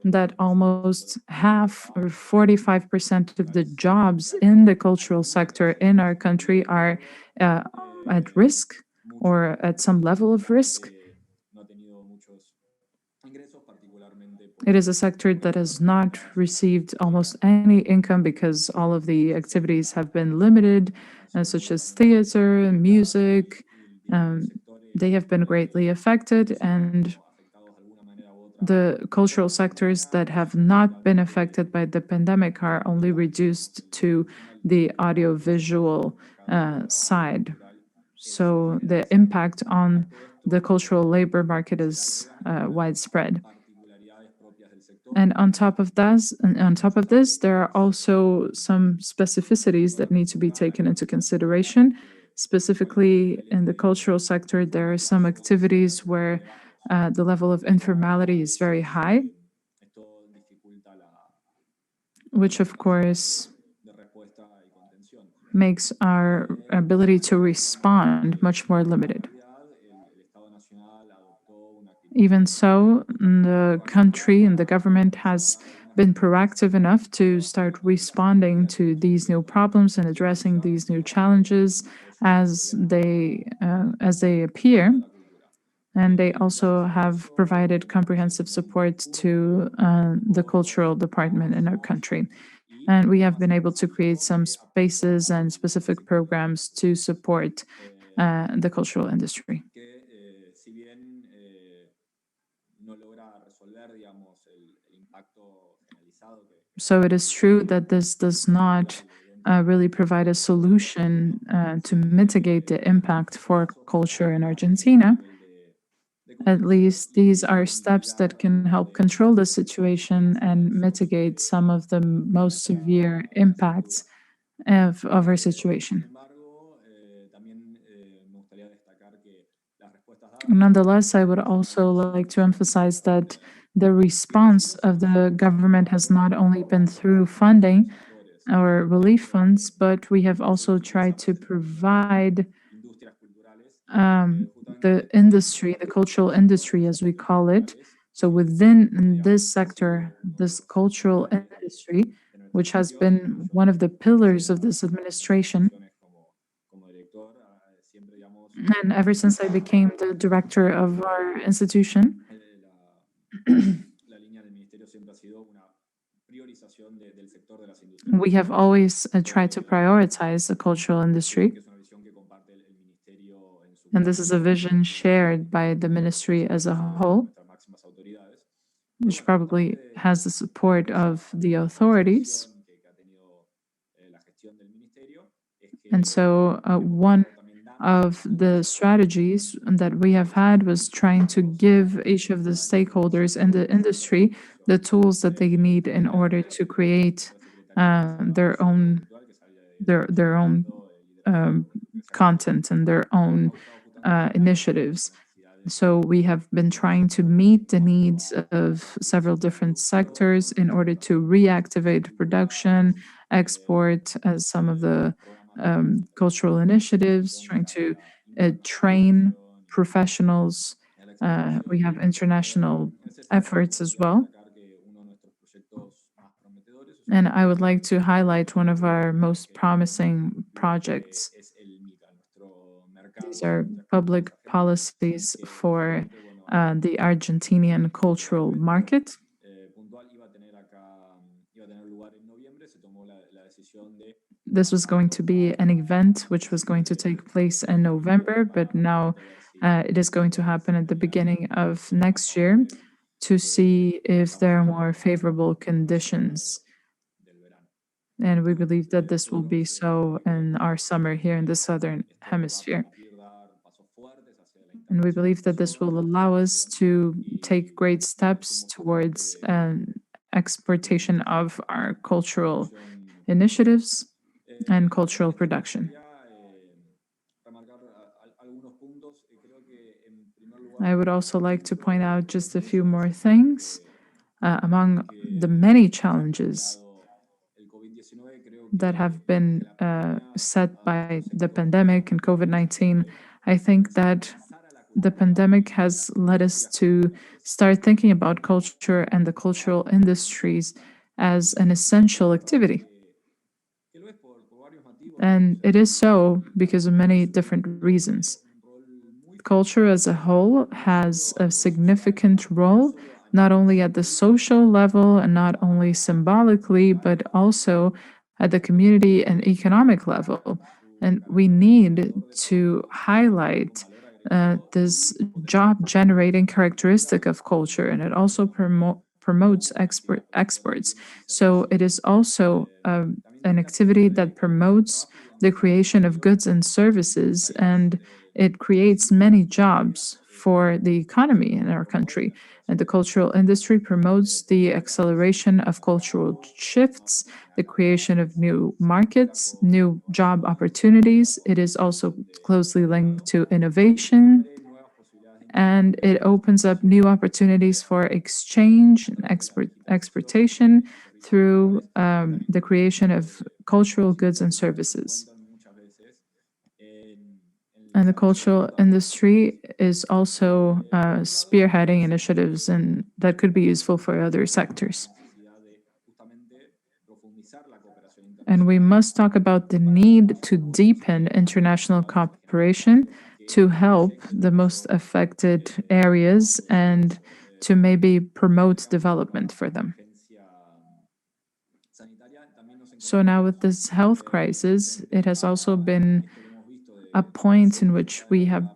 that almost half or 45% of the jobs in the cultural sector in our country are at risk or at some level of risk. It is a sector that has not received almost any income because all of the activities have been limited, such as theater and music. They have been greatly affected, and the cultural sectors that have not been affected by the pandemic are only reduced to the audiovisual side. So the impact on the cultural labor market is widespread. And on top of this, there are also some specificities that need to be taken into consideration. Specifically, in the cultural sector, there are some activities where the level of informality is very high, which of course makes our ability to respond much more limited. Even so, the country and the government has been proactive enough to start responding to these new problems and addressing these new challenges as they appear. And they also have provided comprehensive support to the cultural department in our country. And we have been able to create some spaces and specific programs to support the cultural industry. So it is true that this does not really provide a solution to mitigate the impact for culture in Argentina. At least these are steps that can help control the situation and mitigate some of the most severe impacts of our situation. Nonetheless, I would also like to emphasize that the response of the government has not only been through funding or relief funds, but we have also tried to provide the industry, the cultural industry, as we call it. So within this sector, this cultural industry, which has been one of the pillars of this administration, and ever since I became the director of our institution, we have always tried to prioritize the cultural industry. And this is a vision shared by the ministry as a whole, which probably has the support of the authorities. And so one of the strategies that we have had was trying to give each of the stakeholders in the industry the tools that they need in order to create their own content and their own initiatives. So we have been trying to meet the needs of several different sectors in order to reactivate production, export some of the cultural initiatives, trying to train professionals. We have international efforts as well. And I would like to highlight one of our most promising projects. These are public policies for the Argentinian cultural market. This was going to be an event which was going to take place in November, but now it is going to happen at the beginning of next year to see if there are more favorable conditions. And we believe that this will be so in our summer here in the Southern Hemisphere. And we believe that this will allow us to take great steps towards exportation of our cultural initiatives and cultural production. I would also like to point out just a few more things. Among the many challenges that have been set by the pandemic and COVID-19, I think that the pandemic has led us to start thinking about culture and the cultural industries as an essential activity. And it is so because of many different reasons. Culture as a whole has a significant role, not only at the social level and not only symbolically, but also at the community and economic level. And we need to highlight this job generating characteristic of culture, and it also promotes exports. So it is also an activity that promotes the creation of goods and services, and it creates many jobs for the economy in our country. And the cultural industry promotes the acceleration of cultural shifts, the creation of new markets, new job opportunities. It is also closely linked to innovation, and it opens up new opportunities for exchange and exportation through the creation of cultural goods and services. And the cultural industry is also spearheading initiatives and that could be useful for other sectors. And we must talk about the need to deepen international cooperation to help the most affected areas and to maybe promote development for them. So now with this health crisis, it has also been a point in which we have,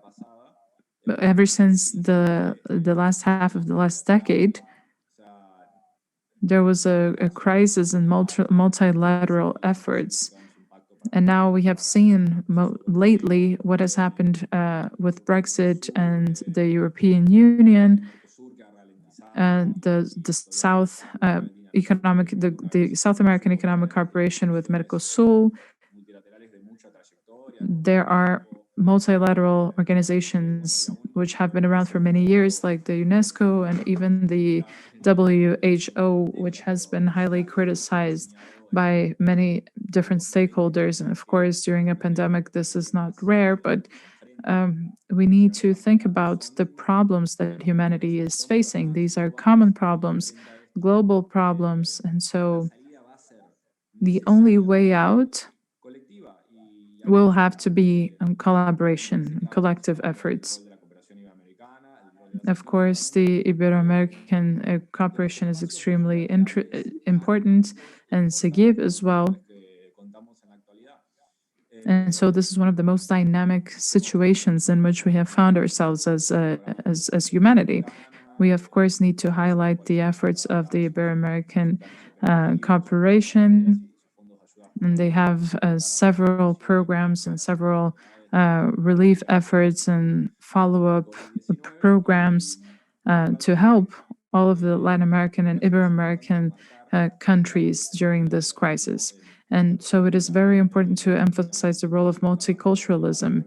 ever since the last half of the last decade, there was a crisis in multilateral efforts. And now we have seen lately what has happened with Brexit and the European Union, the South the South American Economic Cooperation with Mercosur. There are multilateral organizations which have been around for many years, like the UNESCO and even the WHO, which has been highly criticized by many different stakeholders. And of course, during a pandemic, this is not rare, but we need to think about the problems that humanity is facing. These are common problems, global problems. And so the only way out will have to be collaboration, collective efforts. Of course, the Ibero-American cooperation is extremely important, and SEGIP as well. And so this is one of the most dynamic situations in which we have found ourselves as humanity. We, of course, need to highlight the efforts of the Ibero-American cooperation, and they have several programs and several relief efforts and follow-up programs to help all of the Latin American and Ibero-American countries during this crisis. And so it is very important to emphasize the role of multiculturalism.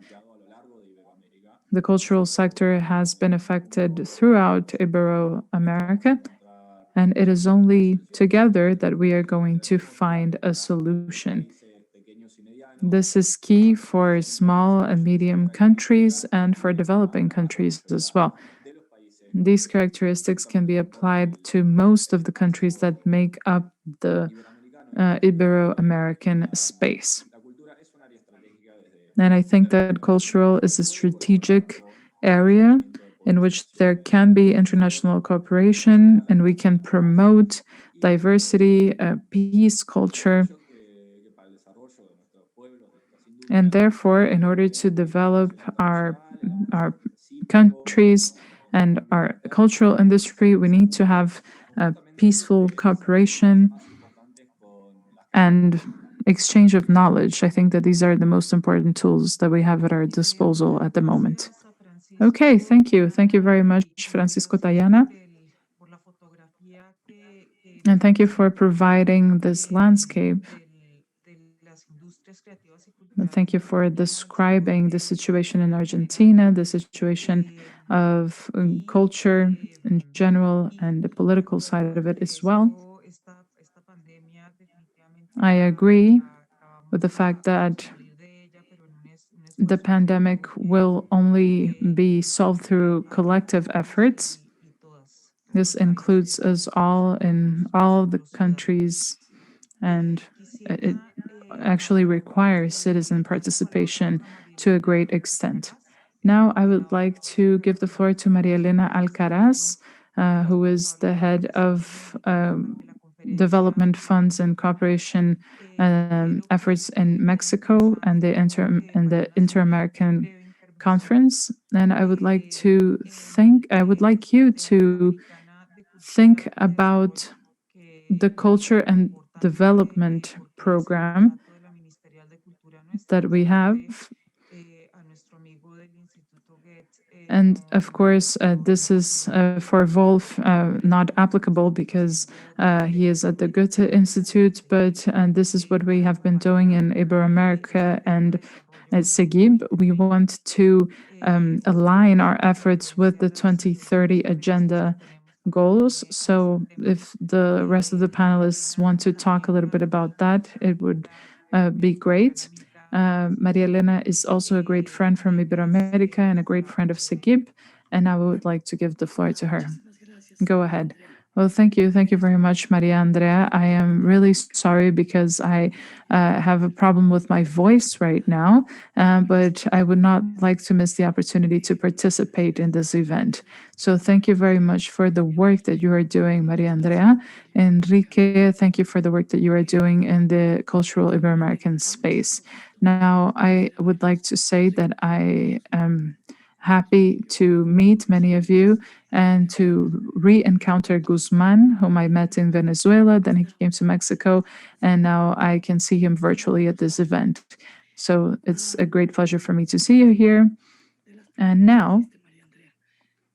The cultural sector has been affected throughout Ibero-America, and it is only together that we are going to find a solution. This is key for small and medium countries and for developing countries as well. These characteristics can be applied to most of the countries that make up the Ibero-American space. And I think that cultural is a strategic area in which there can be international cooperation and we can promote diversity, peace, culture. And therefore, in order to develop our countries and our cultural industry, we need to have peaceful cooperation and exchange of knowledge. I think that these are the most important tools that we have at our disposal at the moment. Okay, thank you. Thank you very much, Francisco Tayana. And thank you for providing this landscape. And thank you for describing the situation in Argentina, the situation of culture in general, and the political side of it as well. I agree with the fact that the pandemic will only be solved through collective efforts. This includes us all in all the countries, and it actually requires citizen participation to a great extent. Now, I would like to give the floor to Maria Elena Alcaraz, who is the head of development funds and cooperation efforts in Mexico and the Inter-American conference, and I would like you to think about the culture and development program that we have. And of course, this is for Wolf not applicable because he is at the Goethe Institute, but this is what we have been doing in Iberoamerica and at SEGIB. We want to align our efforts with the 2030 agenda goals. So if the rest of the panelists want to talk a little bit about that, it would be great. Maria Elena is also a great friend from Iberoamerica and a great friend of Segib, and I would like to give the floor to her. Go ahead. Well, thank you. Thank you very much, Maria Andrea. I am really sorry because I have a problem with my voice right now, but I would not like to miss the opportunity to participate in this event. So thank you very much for the work that you are doing, Maria Andrea. Enrique, thank you for the work that you are doing in the cultural Ibero-American space. Now, I would like to say that I am happy to meet many of you and to re-encounter Guzman, whom I met in Venezuela. Then he came to Mexico, and now I can see him virtually at this event. So it's a great pleasure for me to see you here. And now,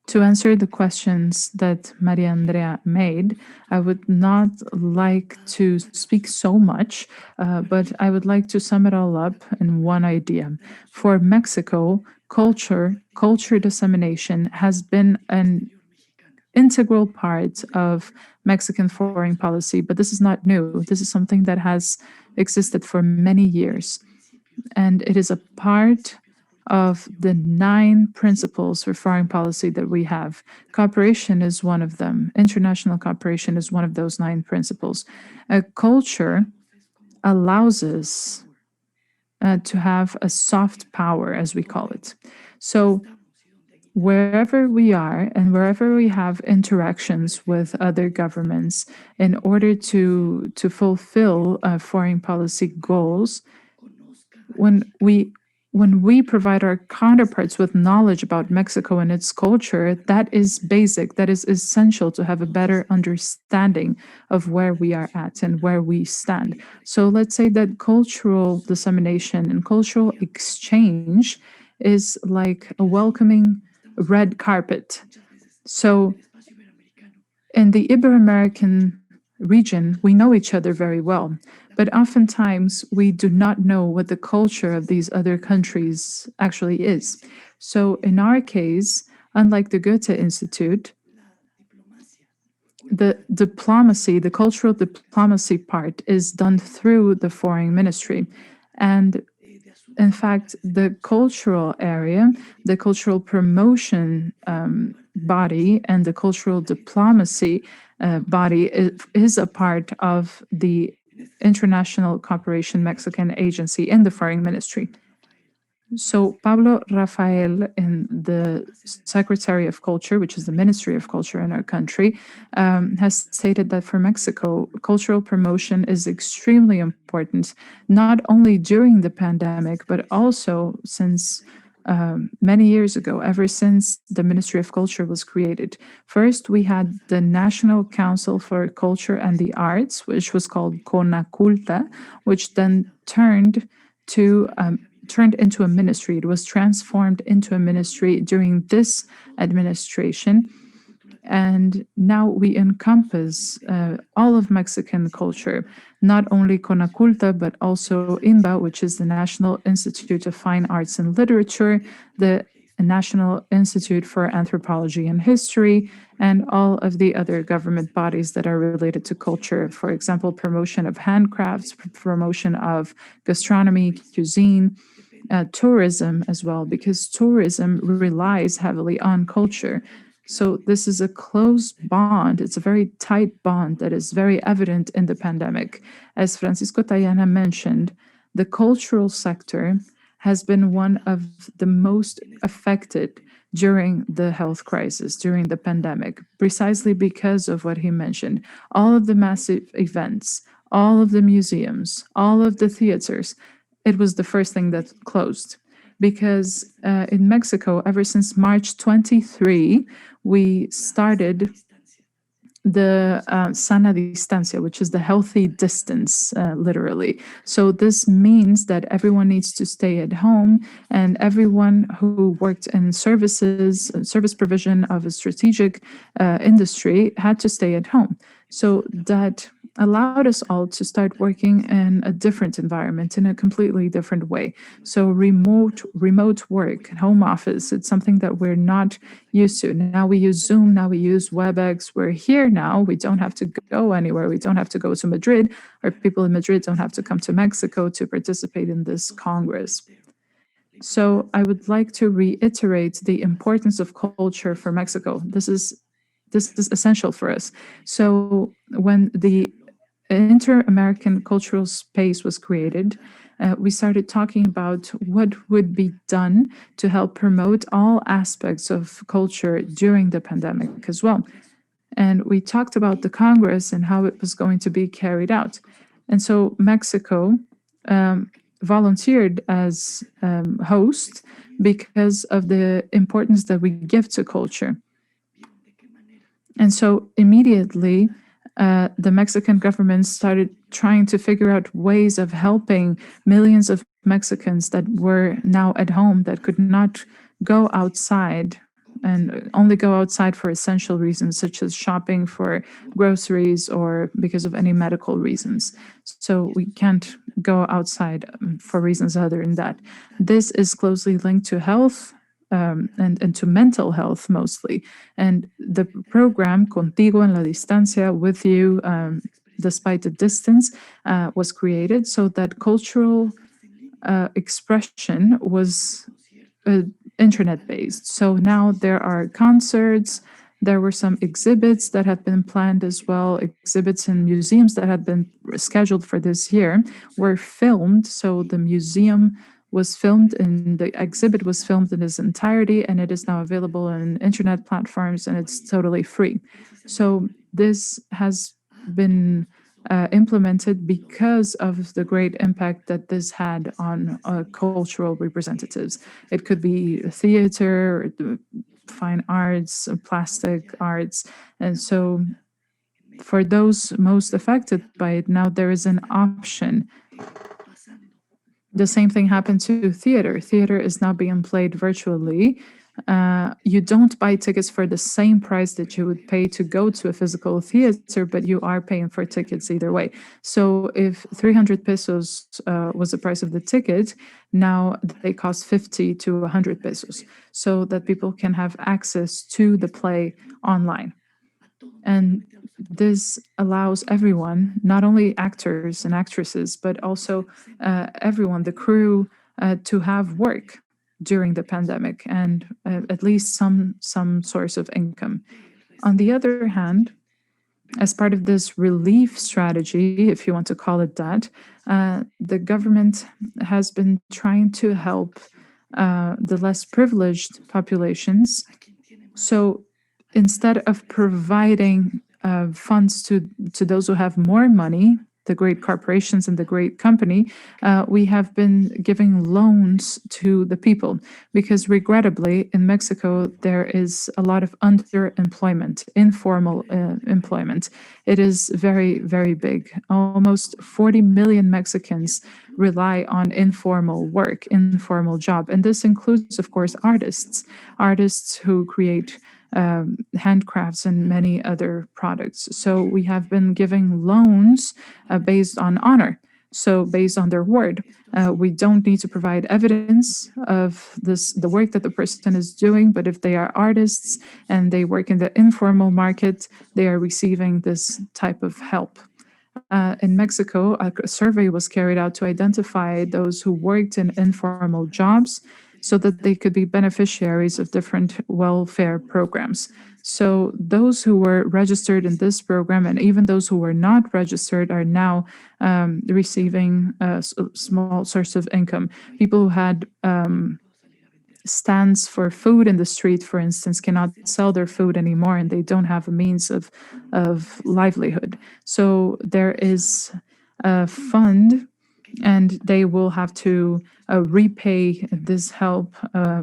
to answer the questions that Maria Andrea made, I would not like to speak so much, but I would like to sum it all up in one idea. For Mexico, culture dissemination has been an integral part of Mexican foreign policy, but this is not new. This is something that has existed for many years. And it is a part of the 9 principles for foreign policy that we have. Cooperation is one of them. International cooperation is one of those 9 principles. A culture allows us to have a soft power, as we call it. So wherever we are and wherever we have interactions with other governments in order to fulfill foreign policy goals, when we provide our counterparts with knowledge about Mexico and its culture, that is basic, that is essential to have a better understanding of where we are at and where we stand. So let's say that cultural dissemination and cultural exchange is like a welcoming red carpet. So in the Ibero-American region, we know each other very well, but oftentimes we do not know what the culture of these other countries actually is. So in our case, unlike the Goethe Institute, the diplomacy, the cultural diplomacy part is done through the foreign ministry. And in fact, the cultural area, the cultural promotion body, and the cultural diplomacy body is a part of the International Cooperation Mexican Agency in the Foreign Ministry. So Pablo Rafael, in the Secretary of Culture, which is the Ministry of Culture in our country, has stated that for Mexico, cultural promotion is extremely important, not only during the pandemic, but also since many years ago, ever since the Ministry of Culture was created. First, we had the National Council for Culture and the Arts, which was called CONACULTA, which then turned into a ministry. It was transformed into a ministry during this administration. And now we encompass all of Mexican culture, not only CONACULTA, but also INBA, which is the National Institute of Fine Arts and Literature, the National Institute for Anthropology and History, and all of the other government bodies that are related to culture. For example, promotion of handcrafts, promotion of gastronomy, cuisine, tourism as well, because tourism relies heavily on culture. So this is a close bond. It's a very tight bond that is very evident in the pandemic. As Francisco Tayana mentioned, the cultural sector has been one of the most affected during the health crisis, during the pandemic, precisely because of what he mentioned. All of the massive events, all of the museums, all of the theaters, it was the first thing that closed. because in Mexico, ever since March 23, we started the sana distancia, which is the healthy distance, literally. So this means that everyone needs to stay at home, and everyone who worked in service provision of a strategic industry had to stay at home. So that allowed us all to start working in a different environment, in a completely different way. So remote work, home office, it's something that we're not used to. Now we use Zoom, now we use WebEx. We're here now. We don't have to go anywhere. We don't have to go to Madrid, or people in Madrid don't have to come to Mexico to participate in this Congress. So I would like to reiterate the importance of culture for Mexico. This is essential for us. So when the Inter-American Cultural Space was created, we started talking about what would be done to help promote all aspects of culture during the pandemic as well. And we talked about the Congress and how it was going to be carried out. And so Mexico volunteered as host because of the importance that we give to culture. And so immediately, the Mexican government started trying to figure out ways of helping millions of Mexicans that were now at home, that could not go outside and only go outside for essential reasons, such as shopping for groceries or because of any medical reasons. So we can't go outside for reasons other than that. This is closely linked to health, and to mental health mostly. And the program Contigo en la Distancia, with you despite the distance, was created so that cultural expression was internet based. So now there are concerts. There were some exhibits that have been planned as well. Exhibits in museums that had been scheduled for this year were filmed. So the museum was filmed and the exhibit was filmed in its entirety, and it is now available on internet platforms, and it's totally free. So this has been implemented because of the great impact that this had on cultural representatives. It could be theater, fine arts, plastic arts. And so for those most affected by it, now there is an option. The same thing happened to theater. Theater is now being played virtually. You don't buy tickets for the same price that you would pay to go to a physical theater, but you are paying for tickets either way. So if 300 pesos was the price of the ticket, now they cost 50 to 100 pesos, so that people can have access to the play online. And this allows everyone, not only actors and actresses, but also everyone, the crew, to have work during the pandemic and at least some source of income. On the other hand, as part of this relief strategy, if you want to call it that, the government has been trying to help the less privileged populations. So instead of providing funds to those who have more money, the great corporations and the great company, we have been giving loans to the people because regrettably in Mexico, there is a lot of underemployment, informal employment. It is very, very big. Almost 40 million Mexicans rely on informal work, informal job. And this includes, of course, artists who create handcrafts and many other products. So we have been giving loans based on honor. So based on their word, we don't need to provide evidence of the work that the person is doing, but if they are artists and they work in the informal market, they are receiving this type of help. In Mexico, a survey was carried out to identify those who worked in informal jobs so that they could be beneficiaries of different welfare programs. So those who were registered in this program and even those who were not registered are now receiving a small source of income. People who had stands for food in the street, for instance, cannot sell their food anymore and they don't have a means of livelihood. So there is a fund and they will have to repay this help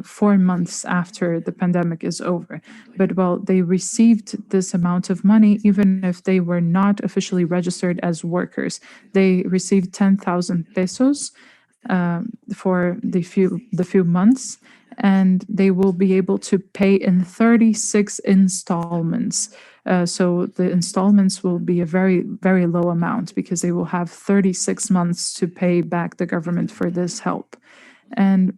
4 months after the pandemic is over. But well, they received this amount of money even if they were not officially registered as workers. They received 10,000 pesos for the few months, and they will be able to pay in 36 installments. So the installments will be a very, very low amount because they will have 36 months to pay back the government for this help. And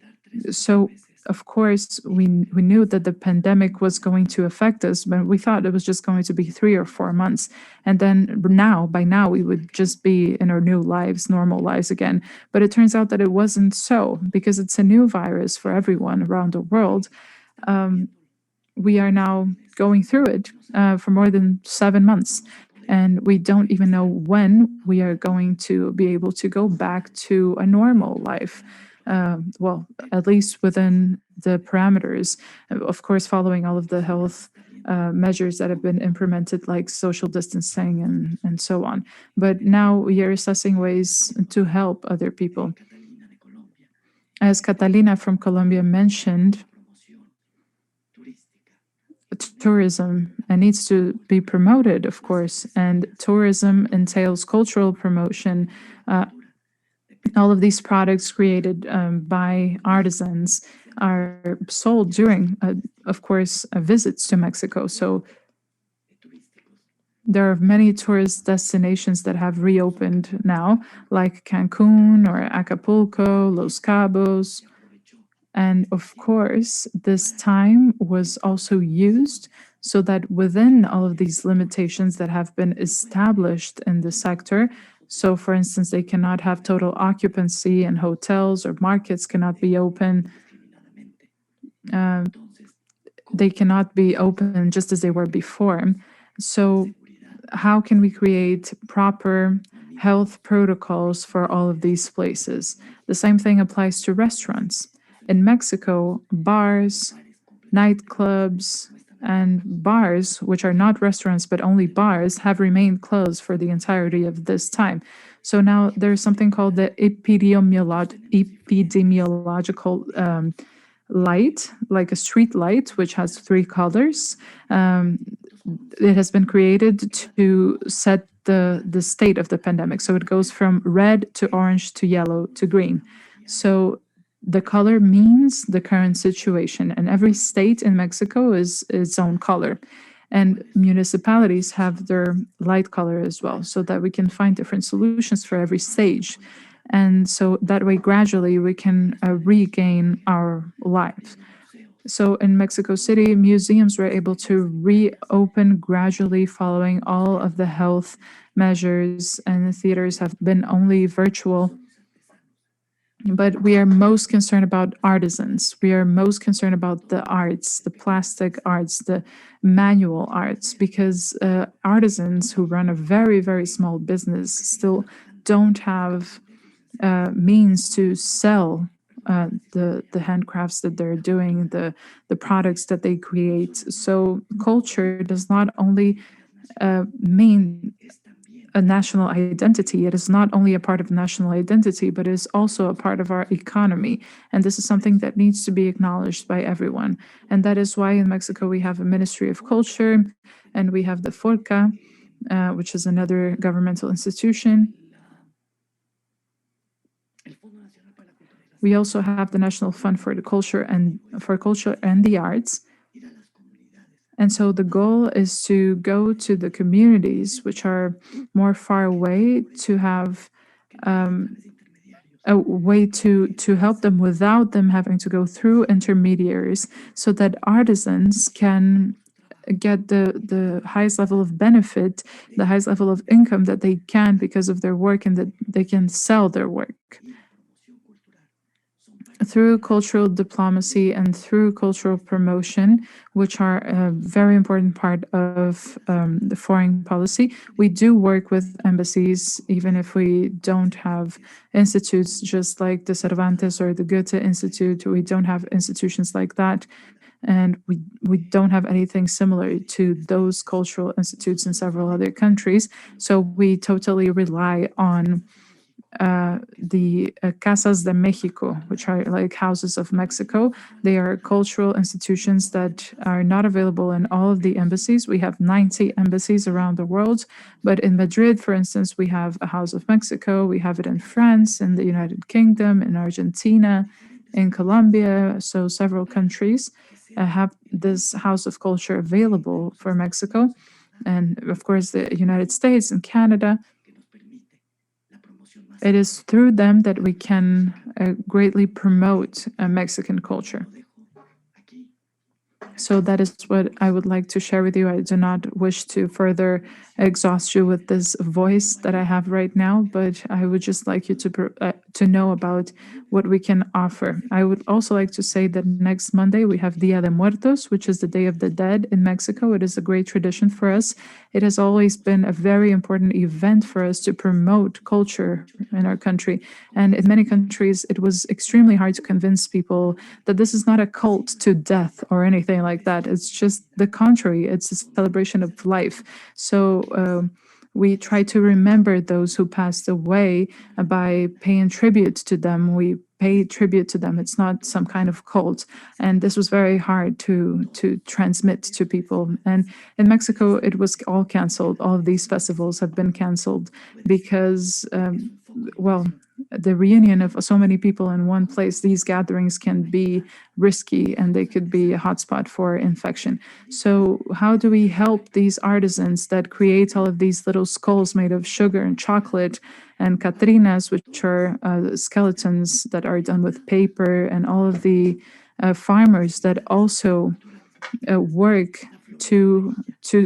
so, of course, we knew that the pandemic was going to affect us, but we thought it was just going to be 3 or 4 months. And then by now, we would just be in our new lives, normal lives again. But it turns out that it wasn't so because it's a new virus for everyone around the world. We are now going through it for more than 7 months. And we don't even know when we are going to be able to go back to a normal life. Well, at least within the parameters, of course, following all of the health measures that have been implemented, like social distancing and so on. But now we are assessing ways to help other people. As Catalina from Colombia mentioned, tourism needs to be promoted, of course, and tourism entails cultural promotion. All of these products created by artisans are sold during, of course, visits to Mexico. So there are many tourist destinations that have reopened now, like Cancun or Acapulco, Los Cabos. And of course, this time was also used so that within all of these limitations that have been established in the sector, so for instance, they cannot have total occupancy and hotels or markets cannot be open. They cannot be open just as they were before. So how can we create proper health protocols for all of these places? The same thing applies to restaurants. In Mexico, bars, nightclubs, and bars, which are not restaurants but only bars, have remained closed for the entirety of this time. So now there's something called the epidemiological light, like a street light, which has 3 colors. It has been created to set the state of the pandemic. So it goes from red to orange to yellow to green. So the color means the current situation, and every state in Mexico is its own color. And municipalities have their light color as well, so that we can find different solutions for every stage. And so that way, gradually, we can regain our lives. So in Mexico City, museums were able to reopen gradually following all of the health measures, and the theaters have been only virtual. But we are most concerned about artisans. We are most concerned about the arts, the plastic arts, the manual arts, because artisans who run a very, very small business still don't have means to sell the handcrafts that they're doing, the products that they create. So culture does not only mean a national identity. It is not only a part of national identity, but it is also a part of our economy. And this is something that needs to be acknowledged by everyone. And that is why in Mexico we have a Ministry of Culture, and we have the FORCA, which is another governmental institution. We also have the National Fund for Culture and the Arts. And so the goal is to go to the communities which are more far away, to have a way to help them without them having to go through intermediaries, so that artisans can get the highest level of benefit, the highest level of income that they can because of their work, and that they can sell their work. Through cultural diplomacy and through cultural promotion, which are a very important part of the foreign policy, we do work with embassies, even if we don't have institutes just like the Cervantes or the Goethe Institute. We don't have institutions like that. And we don't have anything similar to those cultural institutes in several other countries. So we totally rely on the Casas de Mexico, which are like houses of Mexico. They are cultural institutions that are not available in all of the embassies. We have 90 embassies around the world, but in Madrid, for instance, we have a House of Mexico. We have it in France, in the United Kingdom, in Argentina, in Colombia. So several countries have this House of Culture available for Mexico. And of course, the United States and Canada. It is through them that we can greatly promote Mexican culture. So that is what I would like to share with you. I do not wish to further exhaust you with this voice that I have right now, but I would just like you to know about what we can offer. I would also like to say that next Monday we have Dia de Muertos, which is the Day of the Dead in Mexico. It is a great tradition for us. It has always been a very important event for us to promote culture in our country. And in many countries, it was extremely hard to convince people that this is not a cult to death or anything like that. It's just the contrary. It's a celebration of life. So we try to remember those who passed away by paying tribute to them. We pay tribute to them. It's not some kind of cult. And this was very hard to transmit to people. And in Mexico, it was all canceled. All of these festivals have been canceled because, well, the reunion of so many people in one place, these gatherings can be risky and they could be a hotspot for infection. So how do we help these artisans that create all of these little skulls made of sugar and chocolate and Catrinas, which are skeletons that are done with paper, and all of the farmers that also work to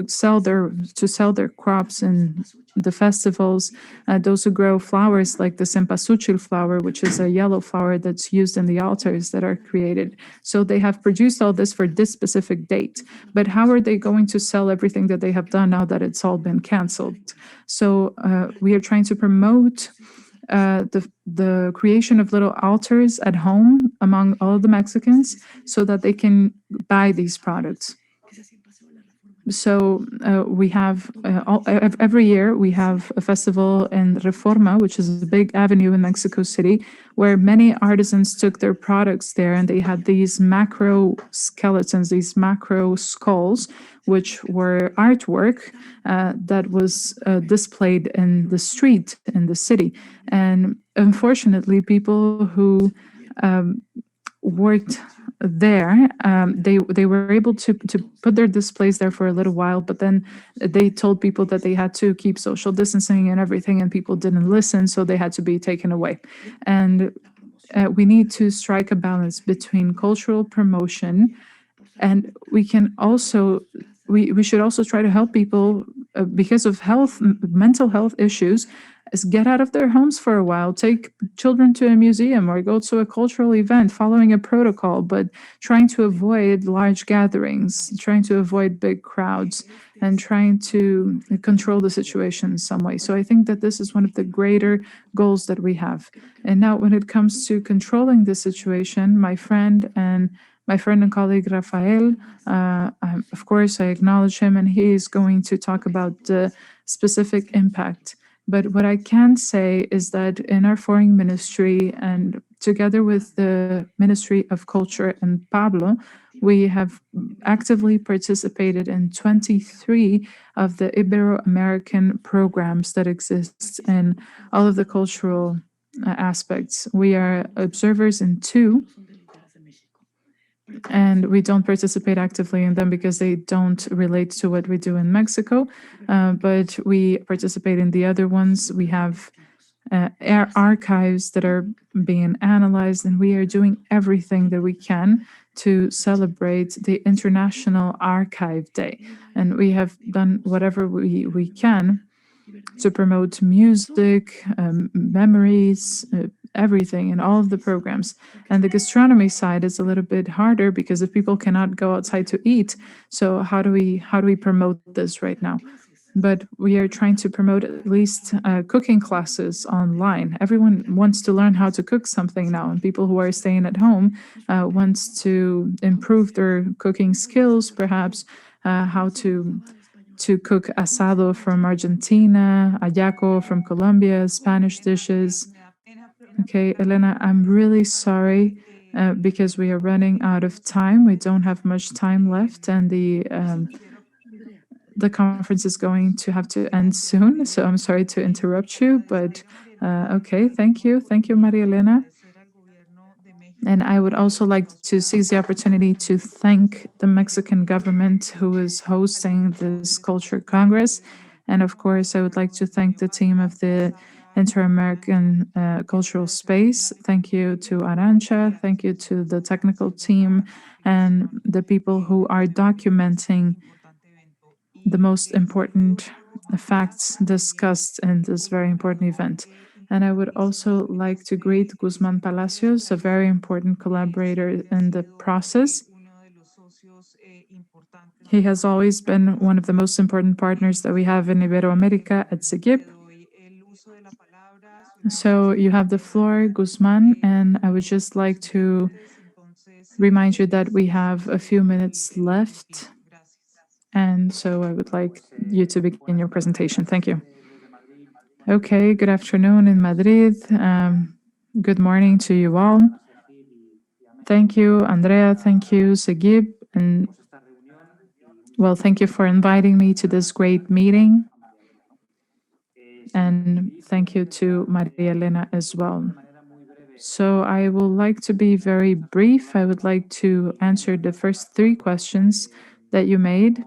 sell their crops in the festivals, those who grow flowers like the cempasúchil flower, which is a yellow flower that's used in the altars that are created. So they have produced all this for this specific date. But how are they going to sell everything that they have done now that it's all been canceled? So we are trying to promote the creation of little altars at home among all the Mexicans so that they can buy these products. So we have every year we have a festival in Reforma, which is a big avenue in Mexico City, where many artisans took their products there, and they had these macro skeletons, these macro skulls, which were artwork that was displayed in the street in the city. And unfortunately, people who worked there, they were able to put their displays there for a little while, but then they told people that they had to keep social distancing and everything, and people didn't listen, so they had to be taken away. And we need to strike a balance between cultural promotion, and we can also we should also try to help people because of mental health issues, is get out of their homes for a while, take children to a museum or go to a cultural event following a protocol, but trying to avoid large gatherings, trying to avoid big crowds, and trying to control the situation in some way. So I think that this is one of the greater goals that we have. And now when it comes to controlling the situation, my friend and colleague Rafael, of course, I acknowledge him, and he is going to talk about the specific impact. But what I can say is that in our foreign ministry, and together with the Ministry of Culture and Pablo, we have actively participated in 23 of the Ibero-American programs that exist in all of the cultural aspects. We are observers in 2, and we don't participate actively in them because they don't relate to what we do in Mexico, but we participate in the other ones. We have archives that are being analyzed, and we are doing everything that we can to celebrate the International Archive Day. And we have done whatever we can to promote music, memories, everything in all of the programs. And the gastronomy side is a little bit harder because if people cannot go outside to eat, so how do we promote this right now? But we are trying to promote at least cooking classes online. Everyone wants to learn how to cook something now, and people who are staying at home wants to improve their cooking skills, perhaps how to to cook asado from Argentina, ayaco from Colombia, Spanish dishes. Okay, Elena, I'm really sorry because we are running out of time. We don't have much time left, and the conference is going to have to end soon. So I'm sorry to interrupt you, but okay, thank you. Thank you, Maria Elena. And I would also like to seize the opportunity to thank the Mexican government who is hosting this Culture Congress. And of course, I would like to thank the team of the Inter-American Cultural Space. Thank you to Arancha. Thank you to the technical team and the people who are documenting the most important facts discussed in this very important event. And I would also like to greet Guzman Palacios, a very important collaborator in the process. He has always been one of the most important partners that we have in Iberoamerica at SEGIP. So you have the floor, Guzman, and I would just like to remind you that we have a few minutes left. And so I would like you to begin your presentation. Thank you. Okay, good afternoon in Madrid. Good morning to you all. Thank you, Andrea. Thank you, Segib. And well, thank you for inviting me to this great meeting. And thank you to Maria Elena as well. So I would like to be very brief. I would like to answer the first three questions that you made.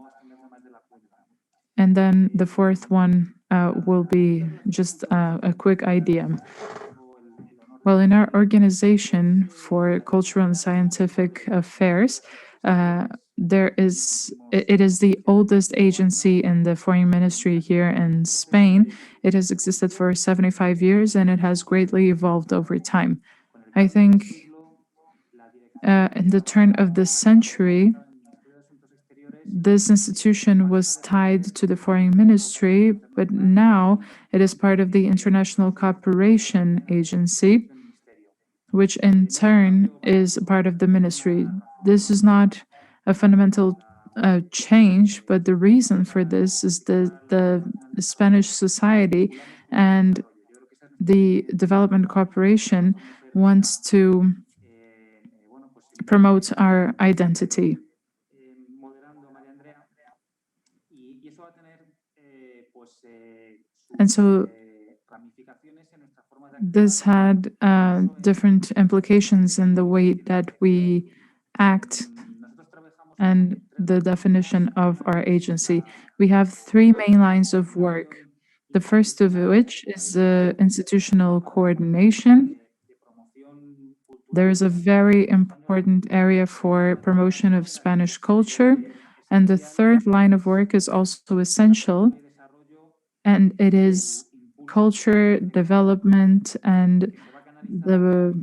And then the fourth one will be just a quick idea. Well, in our organization for cultural and scientific affairs, it is the oldest agency in the foreign ministry here in Spain. It has existed for 75 years and it has greatly evolved over time. I think in the turn of the century, this institution was tied to the foreign ministry, but now it is part of the International Cooperation Agency, which in turn is part of the ministry. This is not a fundamental change, but the reason for this is the Spanish society and the development cooperation wants to promote our identity. And so this had different implications in the way that we act and the definition of our agency. We have three main lines of work. The first of which is the institutional coordination. There is a very important area for promotion of Spanish culture. And the third line of work is also essential, and it is culture development and the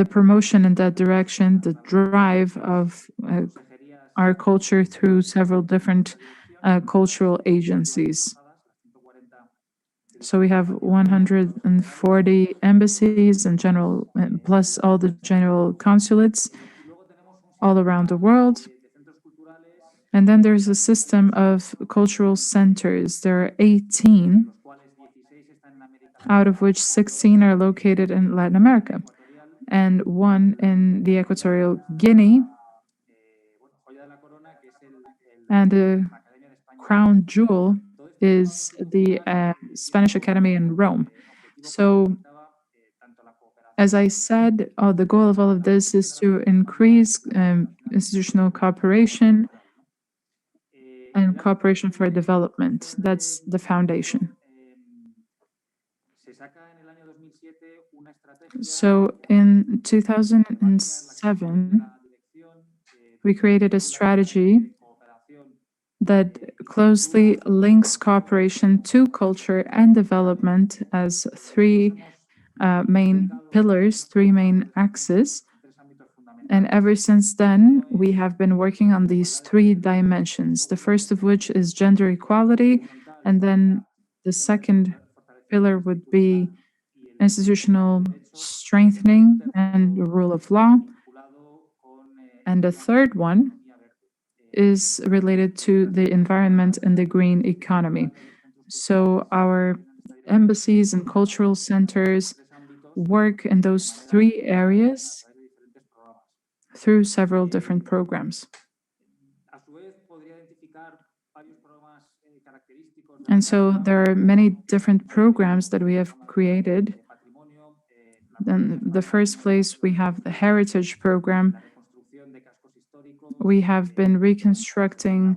promotion in that direction, the drive of our culture through several different cultural agencies. So we have 140 embassies and general, plus all the general consulates all around the world. And then there's a system of cultural centers. There are 18, out of which 16 are located in Latin America, and one in the Equatorial Guinea. And the crown jewel is the Spanish Academy in Rome. So, as I said, the goal of all of this is to increase institutional cooperation and cooperation for development. That's the foundation. So in 2007, we created a strategy that closely links cooperation to culture and development as three main pillars, three main axes. And ever since then, we have been working on these three dimensions. The first of which is gender equality, and then the second pillar would be institutional strengthening and the rule of law. And the third one is related to the environment and the green economy. So our embassies and cultural centers work in those three areas through several different programs. And so there are many different programs that we have created. In the first place, we have the Heritage Program. We have been reconstructing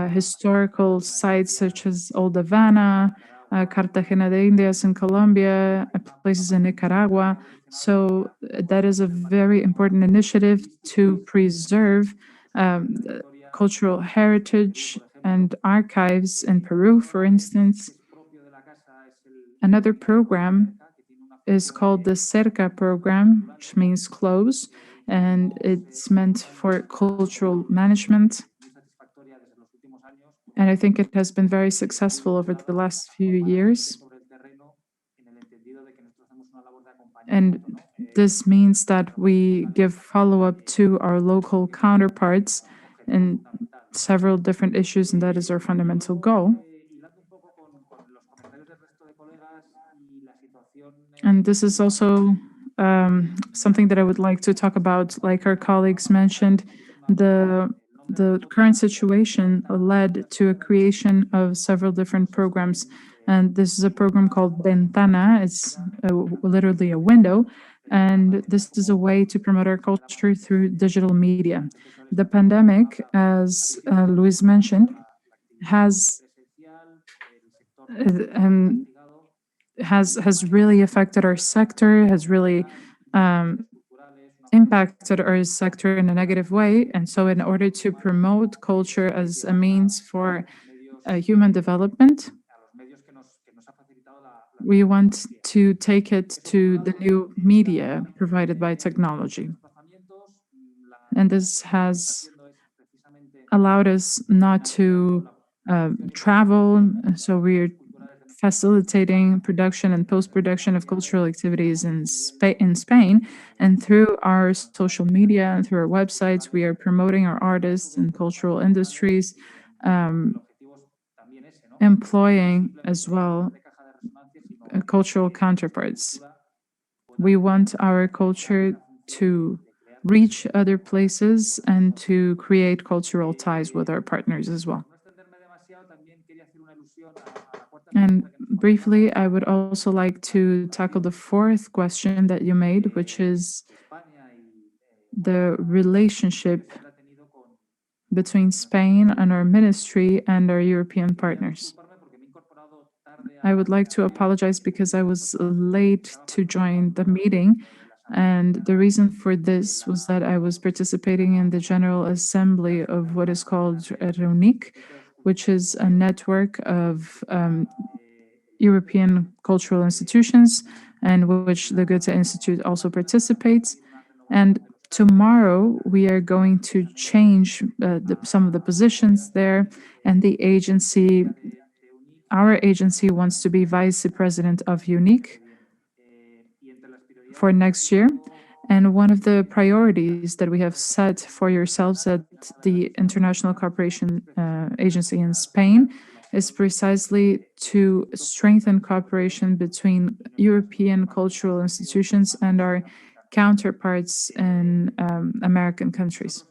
historical sites such as Old Havana, Cartagena de Indias in Colombia, places in Nicaragua. So that is a very important initiative to preserve cultural heritage and archives in Peru, for instance. Another program is called the Cerca program, which means close, and it's meant for cultural management. And I think it has been very successful over the last few years. And this means that we give follow-up to our local counterparts in several different issues, and that is our fundamental goal. And this is also something that I would like to talk about. Like our colleagues mentioned, the current situation led to a creation of several different programs. And this is a program called Ventana. It's literally a window. And this is a way to promote our culture through digital media. The pandemic, as Luis mentioned, has really affected our sector, has really impacted our sector in a negative way. And so, in order to promote culture as a means for human development, we want to take it to the new media provided by technology. And this has allowed us not to travel. So, we're facilitating production and post-production of cultural activities in Spain. And through our social media and through our websites, we are promoting our artists and cultural industries, employing as well cultural counterparts. We want our culture to reach other places and to create cultural ties with our partners as well. And briefly, I would also like to tackle the fourth question that you made, which is the relationship between Spain and our ministry and our European partners. I would like to apologize because I was late to join the meeting. And the reason for this was that I was participating in the General Assembly of what is called REUNIC, which is a network of European cultural institutions, and which the Goethe Institute also participates. And tomorrow we are going to change some of the positions there, and our agency wants to be vice president of UNIC for next year. And one of the priorities that we have set for yourselves at the International Cooperation Agency in Spain is precisely to strengthen cooperation between European cultural institutions and our counterparts in American countries.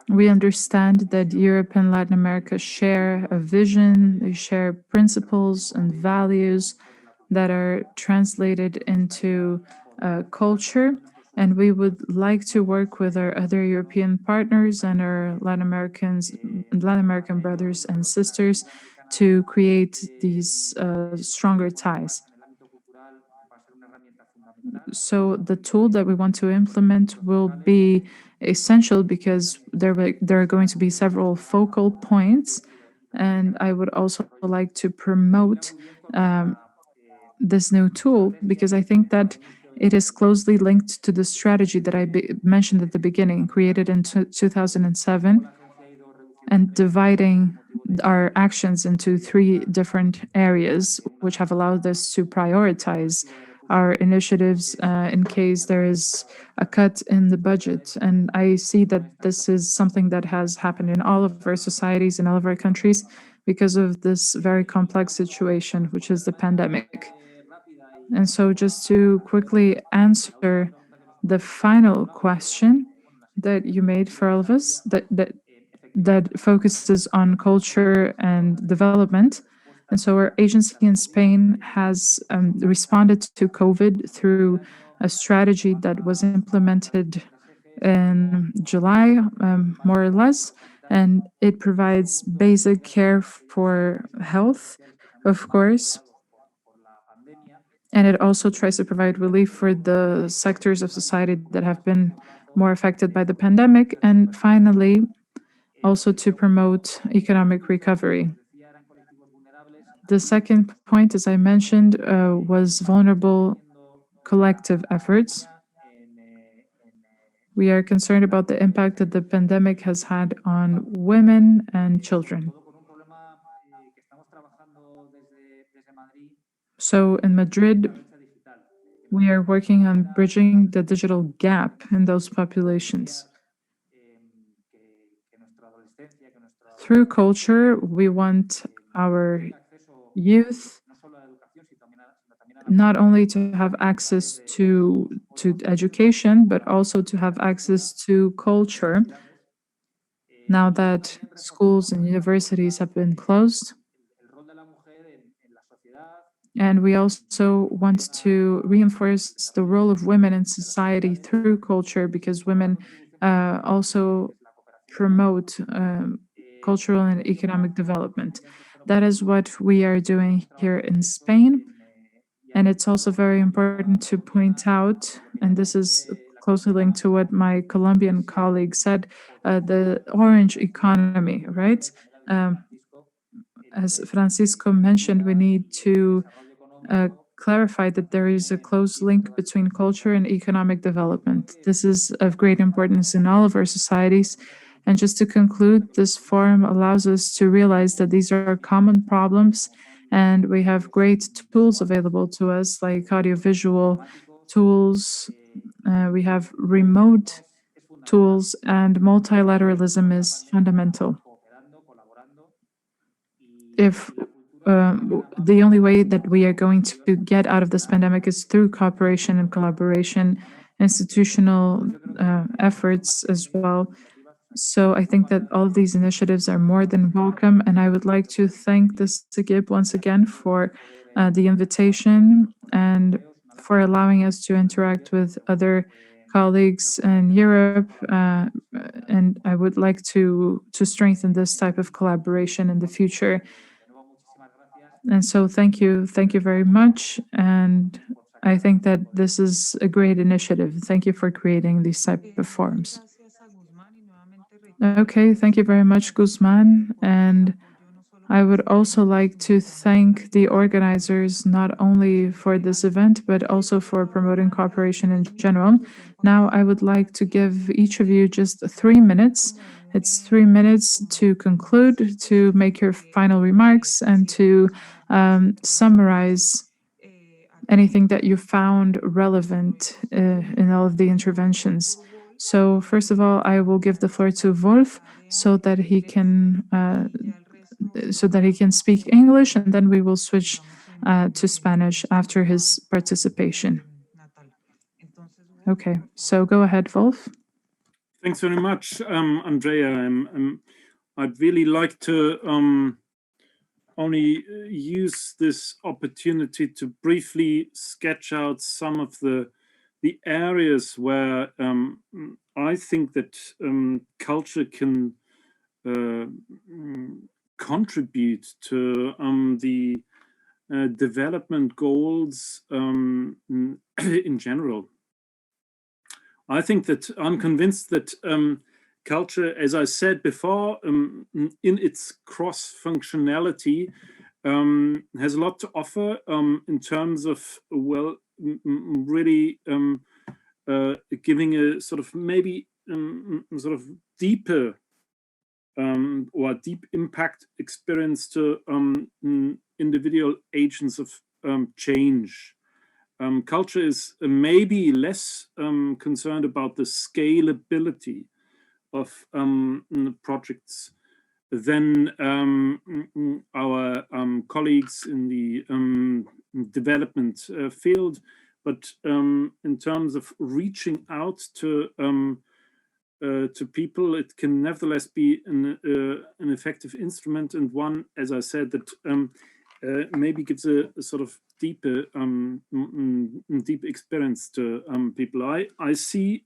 We understand that Europe and Latin America share a vision, they share principles and values that are translated into culture. And we would like to work with our other European partners and our Latin American brothers and sisters to create these stronger ties. So the tool that we want to implement will be essential because there are going to be several focal points. And I would also like to promote this new tool because I think that it is closely linked to the strategy that I mentioned at the beginning, created in 2007, and dividing our actions into three different areas, which have allowed us to prioritize our initiatives in case there is a cut in the budget. And I see that this is something that has happened in all of our societies, in all of our countries, because of this very complex situation, which is the pandemic. And so, just to quickly answer the final question that you made for all of us, that focuses on culture and development. And so, our agency in Spain has responded to COVID through a strategy that was implemented in July, more or less, and it provides basic care for health, of course, and it also tries to provide relief for the sectors of society that have been more affected by the pandemic. And finally, also to promote economic recovery. The second point, as I mentioned, was vulnerable collective efforts. We are concerned about the impact that the pandemic has had on women and children. So in Madrid, we are working on bridging the digital gap in those populations. Through culture, we want our youth not only to have access to education, but also to have access to culture now that schools and universities have been closed. And we also want to reinforce the role of women in society through culture, because women also promote cultural and economic development. That is what we are doing here in Spain. And it's also very important to point out, and this is closely linked to what my Colombian colleague said, the orange economy, right? As Francisco mentioned, we need to clarify that there is a close link between culture and economic development. This is of great importance in all of our societies. And just to conclude, this forum allows us to realize that these are common problems, and we have great tools available to us, like audiovisual tools. We have remote tools, and multilateralism is fundamental. If the only way that we are going to get out of this pandemic is through cooperation and collaboration, institutional efforts as well. So I think that all of these initiatives are more than welcome, and I would like to thank the SIGIP once again for the invitation and for allowing us to interact with other colleagues in Europe. And I would like to strengthen this type of collaboration in the future. And so thank you very much. And I think that this is a great initiative. Thank you for creating these type of forums. Okay, thank you very much, Guzman. And I would also like to thank the organizers not only for this event, but also for promoting cooperation in general. Now, I would like to give each of you just 3 minutes. It's 3 minutes to conclude, to make your final remarks, and to summarize anything that you found relevant in all of the interventions. So, first of all, I will give the floor to Wolf so that he can speak English, and then we will switch to Spanish after his participation. Okay, so go ahead, Wolf. Thanks very much, Andrea. I'd really like to only use this opportunity to briefly sketch out some of the areas where I think that culture can contribute to the development goals in general. I think that I'm convinced that culture, as I said before, in its cross-functionality, has a lot to offer in terms of, well, really giving a sort of maybe sort of deeper or deep impact experience to individual agents of change. culture is maybe less concerned about the scalability of projects than our colleagues in the development field, but in terms of reaching out to people, it can nevertheless be an effective instrument, and one, as I said, that maybe gives a sort of deeper, deep experience to people. I see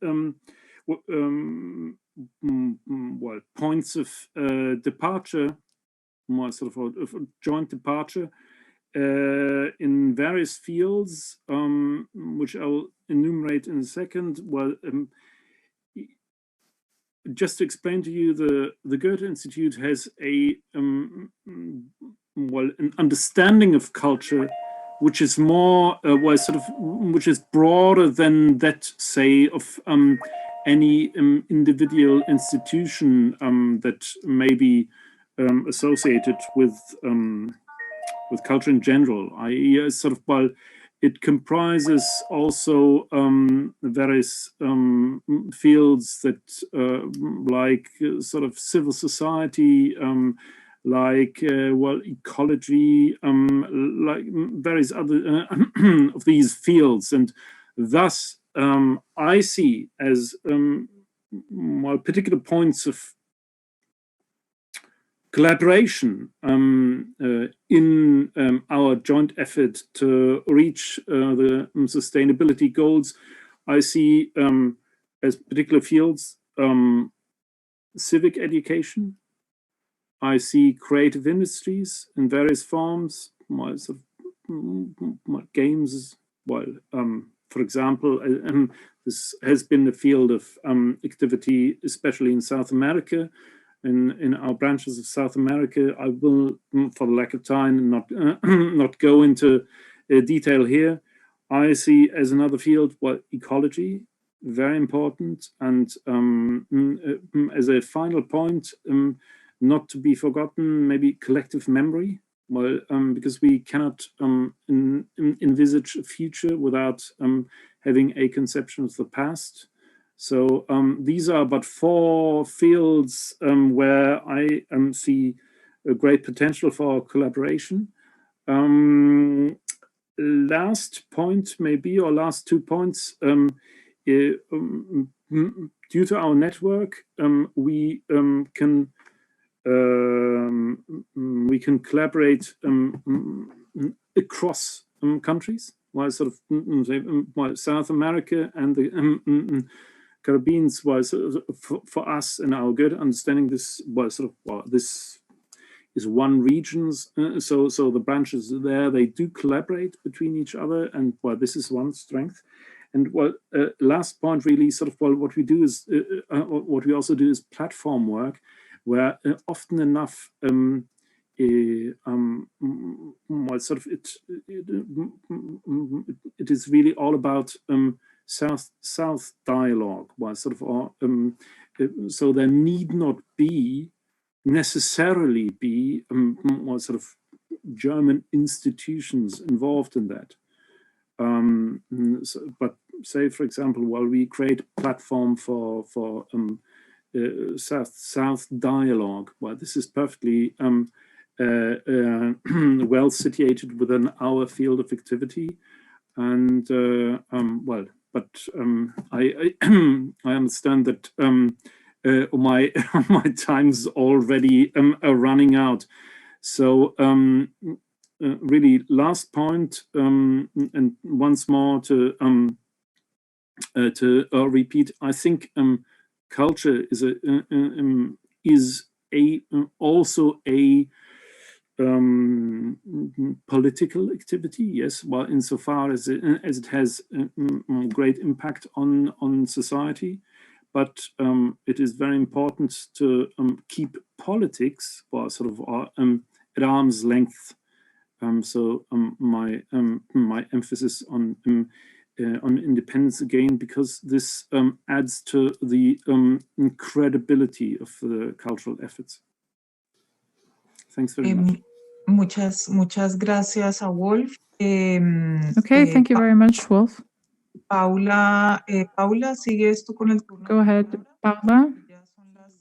well, points of departure, more sort of joint departure in various fields, which I'll enumerate in a second. Well, just to explain to you, the Goethe Institute has a well, an understanding of culture which is more well, sort of, which is broader than that, say, of any individual institution that may be associated with culture in general. I sort of, well, it comprises also various fields that like sort of civil society, like well, ecology, like various other of these fields, and thus I see as well, particular points of collaboration in our joint effort to reach the sustainability goals. I see as particular fields civic education. I see creative industries in various forms, sort of games. Well, for example, this has been the field of activity, especially in South America. In our branches of South America, I will, for the lack of time, not go into detail here. I see as another field, well, ecology, very important, and as a final point, not to be forgotten, maybe collective memory. Well, because we cannot envisage a future without having a conception of the past. So these are but 4 fields where I see a great potential for collaboration. Last point, maybe, or last 2 points. Due to our network, we can collaborate across countries. While sort of while South America and the Caribbeans was for us in our good understanding, this was sort of, well, this is one region, so the branches there, they do collaborate between each other, and well, this is one strength. And well, last point, really, sort of, well, what we do is what we also do is platform work, where often enough well, sort of it is really all about South dialogue, well, sort of, so there need not be necessarily be well, sort of German institutions involved in that. But say, for example, while we create a platform for South dialogue, well, this is perfectly well situated within our field of activity, and well, but I understand that my time's already running out. So really, last point, and once more to repeat, I think culture is also a political activity, yes, well, insofar as it has great impact on society, but it is very important to keep politics, or sort of at arm's length. So my emphasis on independence again, because this adds to the credibility of the cultural efforts. Thanks very much. Muchas gracias a Wolf. Okay, thank you very much, Wolf. Paula, Paula, ¿sigues tú con el turno? Go ahead, Paula. Ya son las,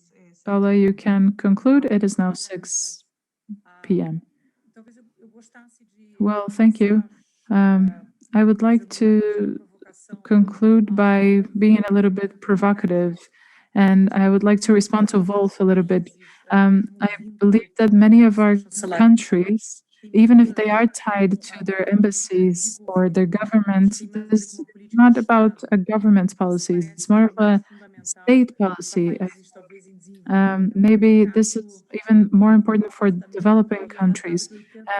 Paula, you can conclude. It is now 6 p.m. Well, thank you. I would like to conclude by being a little bit provocative, and I would like to respond to Wolf a little bit. I believe that many of our countries, even if they are tied to their embassies or their government, this is not about a government's policy, it's more of a state policy. Maybe this is even more important for developing countries.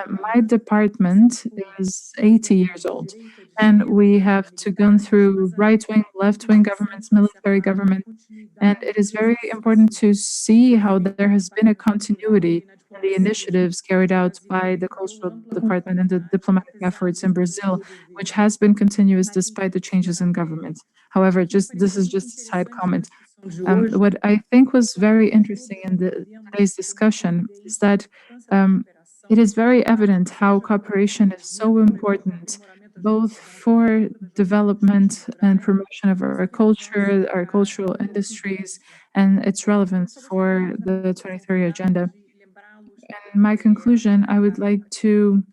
My department is 80 years old, and we have to go through right wing, left wing governments, military government, and it is very important to see how there has been a continuity in the initiatives carried out by the cultural department and the diplomatic efforts in Brazil, which has been continuous despite the changes in government. However, just this is just a side comment. What I think was very interesting in today's discussion is that it is very evident how cooperation is so important, both for development and promotion of our culture, our cultural industries, and its relevance for the 2030 agenda. In my conclusion, I would like to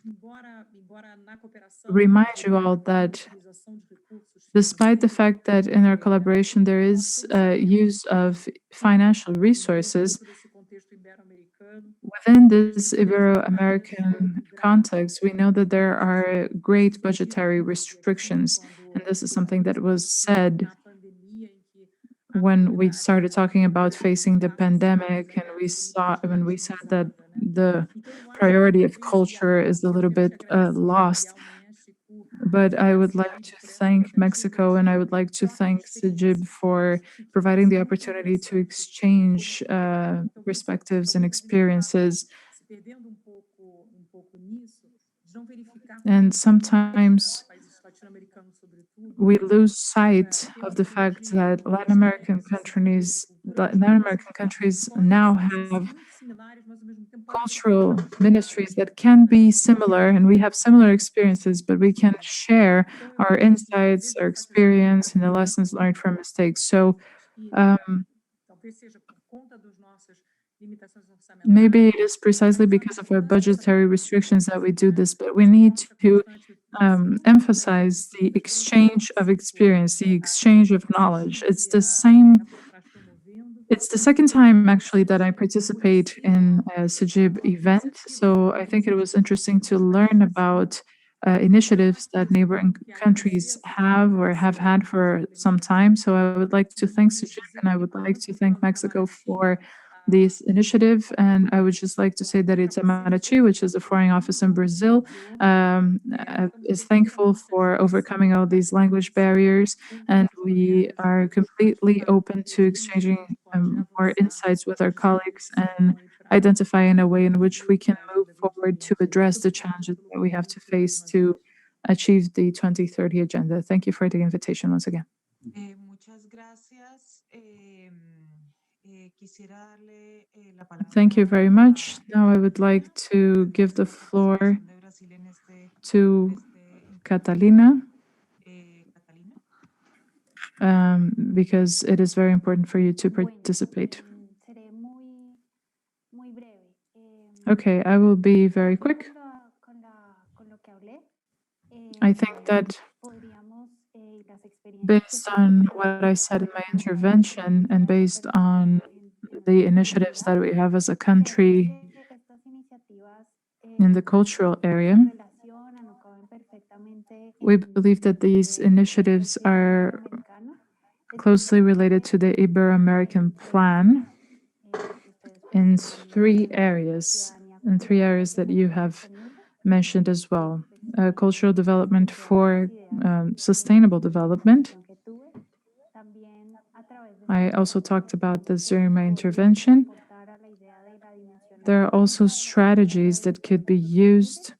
remind you all that despite the fact that in our collaboration there is use of financial resources, within this Ibero-American context, we know that there are great budgetary restrictions, and this is something that was said when we started talking about facing the pandemic, and when we said that the priority of culture is a little bit lost. But I would like to thank Mexico and I would like to thank Sijib for providing the opportunity to exchange perspectives and experiences. And sometimes we lose sight of the fact that Latin American countries now have cultural ministries that can be similar and we have similar experiences, but we can share our insights, our experience, and the lessons learned from mistakes. So maybe it is precisely because of our budgetary restrictions that we do this, but we need to emphasize the exchange of experience, the exchange of knowledge. It's the second time actually that I participate in a Sajib event. So I think it was interesting to learn about initiatives that neighboring countries have or have had for some time. So I would like to thank Sajib and I would like to thank Mexico for this initiative. And I would just like to say that it's Itamaraty, which is the foreign office in Brazil, is thankful for overcoming all these language barriers. And we are completely open to exchanging more insights with our colleagues and identifying a way in which we can move forward to address the challenges that we have to face to achieve the 2030 agenda. Thank you for the invitation once again. Muchas gracias. Thank you very much. Now I would like to give the floor to Catalina, because it is very important for you to participate. Okay, I will be very quick. I think that based on what I said in my intervention and based on the initiatives that we have as a country in the cultural area, we believe that these initiatives are closely related to the Ibero-American plan in three areas that you have mentioned as well. Cultural development for sustainable development. I also talked about this during my intervention. There are also strategies that could be used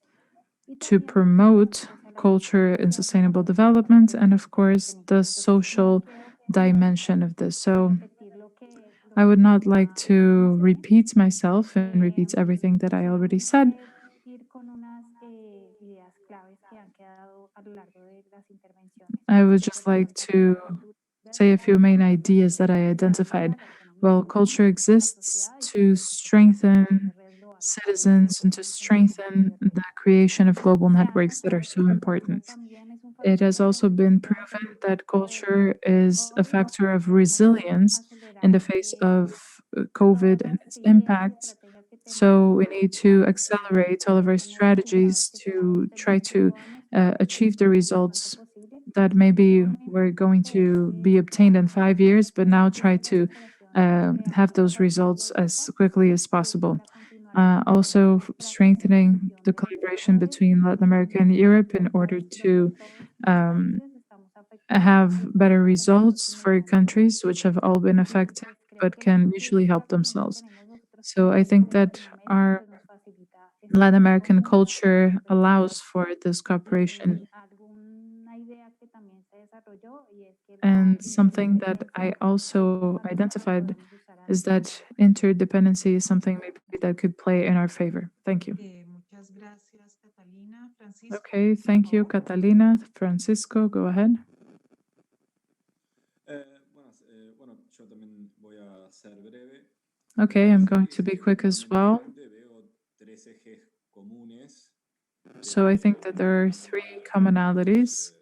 to promote culture and sustainable development, and of course, the social dimension of this. So I would not like to repeat myself and repeat everything that I already said. I would just like to say a few main ideas that I identified. Well, culture exists to strengthen citizens and to strengthen the creation of global networks that are so important. It has also been proven that culture is a factor of resilience in the face of COVID and its impact. So we need to accelerate all of our strategies to try to achieve the results that maybe were going to be obtained in 5 years, but now try to have those results as quickly as possible. Also, strengthening the collaboration between Latin America and Europe in order to um, have better results for countries which have all been affected but can mutually help themselves. So I think that our Latin American culture allows for this cooperation. And something that I also identified is that interdependency is something maybe that could play in our favor. Thank you. Muchas gracias, Catalina. Francisco, Okay, por thank you, favor. Catalina. Francisco, go ahead. Bueno, yo también voy a ser breve. Okay, I'm going to be quick as well. Veo tres ejes comunes So I think that there are three commonalities,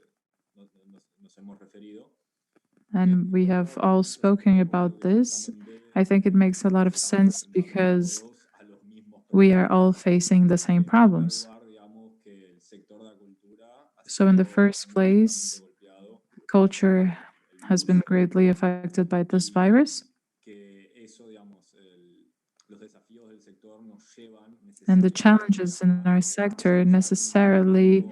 nos hemos referido. and we have all spoken about this. I think it makes a lot of sense because A los mismos we are all facing the same problems. lugar, digamos, que el sector de la cultura ha So, in the sido first place, golpeado, culture has been greatly affected by this virus, que eso, digamos, los desafíos del sector nos llevan and the challenges in our sector necessarily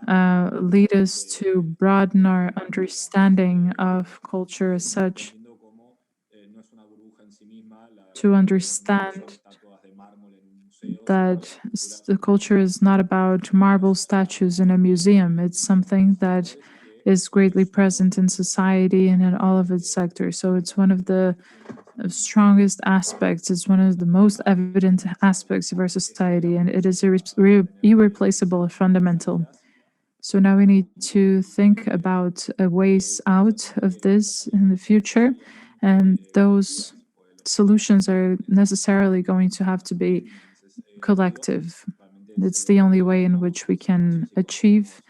lead us to broaden our understanding of culture as such, viendo cómo no es una burbuja en sí misma, to understand estatuas de mármol en un museo, that the culture is not about marble statues in a museum. It's something that is greatly present in society and in all of its sectors. So it's one of the strongest aspects, it's one of the most evident aspects of our society, and it is irreplaceable and fundamental. So now we need to think about ways out of this in the future, and those solutions are necessarily going to have to be collective. It's the only way in which we can achieve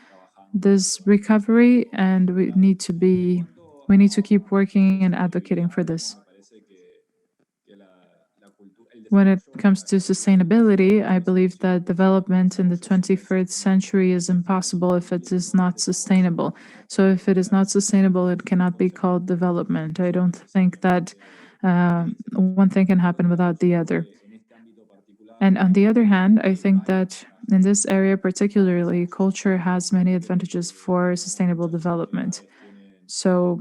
this recovery, and we need to keep working and advocating for this. When it comes to sustainability, I believe that development in the 21st century is impossible if it is not sustainable. So, if it is not sustainable, it cannot be called development. I don't think that one thing can happen without the other. And on the other hand, I think that in this area, particularly, culture has many advantages for sustainable development. So,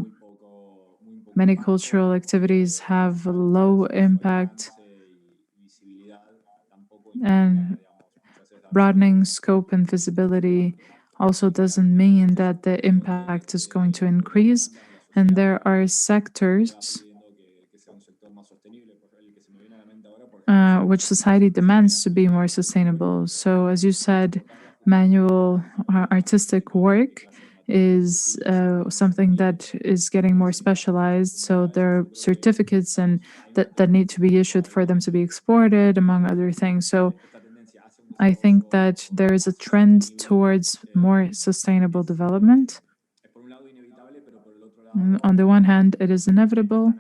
many cultural activities have low impact, and broadening scope and visibility also doesn't mean that the impact is going to increase. And there are sectors which society demands to be more sustainable. So, as you said, manual artistic work is something that is getting more specialized. So there are certificates and that need to be issued for them to be exported, among other things. So I think that there is a trend towards more sustainable development. On the one hand, it is inevitable,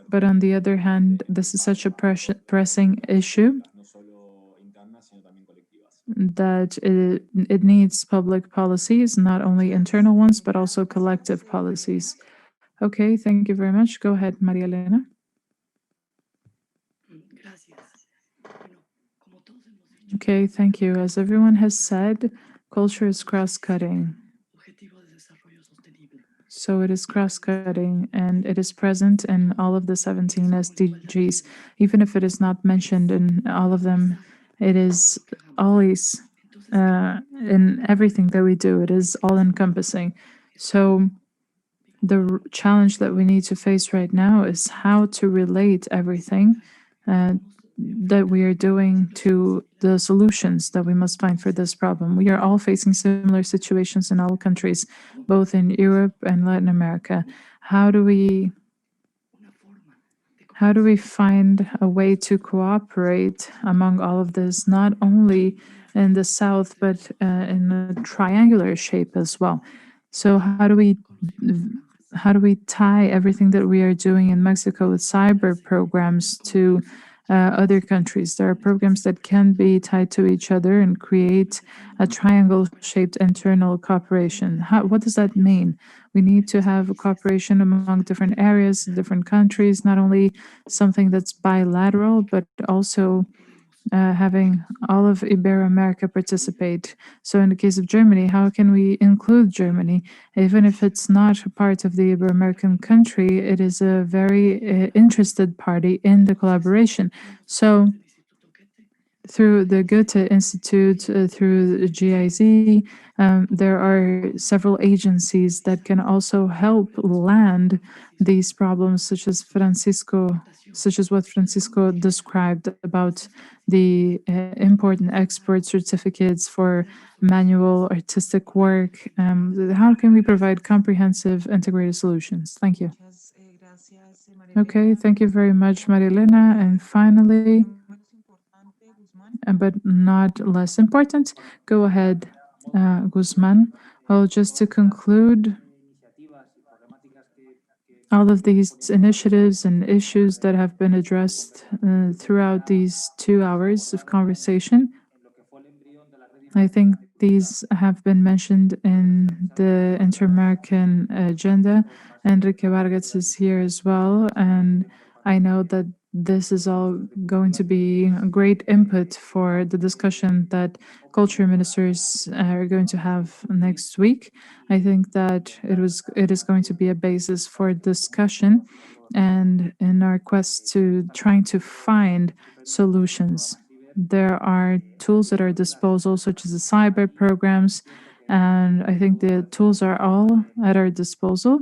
but on the other hand, this is such a pressing issue that it needs public policies, not only internal ones, but also collective policies. Okay, thank you very much. Go ahead, Maria Elena. Okay, thank you. As everyone has said, culture is cross-cutting. So it is cross-cutting, and it is present in all of the 17 SDGs. Even if it is not mentioned in all of them, it is always in everything that we do. It is all-encompassing. So the challenge that we need to face right now is how to relate everything that we are doing to the solutions that we must find for this problem. We are all facing similar situations in all countries, both in Europe and Latin America. How do we find a way to cooperate among all of this, not only in the South, but in a triangular shape as well? So how do we tie everything that we are doing in Mexico with cyber programs to other countries? There are programs that can be tied to each other and create a triangle-shaped internal cooperation. What does that mean? We need to have a cooperation among different areas, different countries, not only something that's bilateral, but also having all of Ibero-America participate. So in the case of Germany, how can we include Germany? Even if it's not a part of the Ibero-American country, it is a very interested party in the collaboration. So through the Goethe Institute, through the GIZ, there are several agencies that can also help land these problems, such as what Francisco described about the import and export certificates for manual artistic work. How can we provide comprehensive integrated solutions? Thank you. Okay, thank you very much, Marilena. And finally, but not less important, go ahead, Guzman. Well, just to conclude, all of these initiatives and issues that have been addressed throughout these 2 hours of conversation, I think these have been mentioned in the Inter-American agenda. Enrique Vargas is here as well, and I know that this is all going to be a great input for the discussion that culture ministers are going to have next week. I think that it is going to be a basis for discussion and in our quest to trying to find solutions. There are tools at our disposal, such as the cyber programs, and I think the tools are all at our disposal.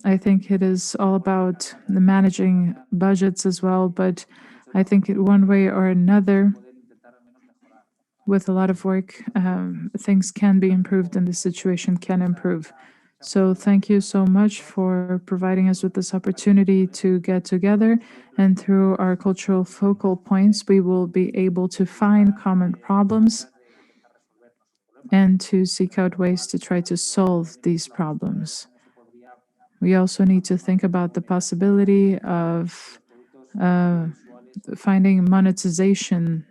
I think it is all about the managing budgets as well, but I think one way or another, with a lot of work, things can be improved and the situation can improve. So thank you so much for providing us with this opportunity to get together. And through our cultural focal points, we will be able to find common problems and to seek out ways to try to solve these problems. We also need to think about the possibility of finding monetization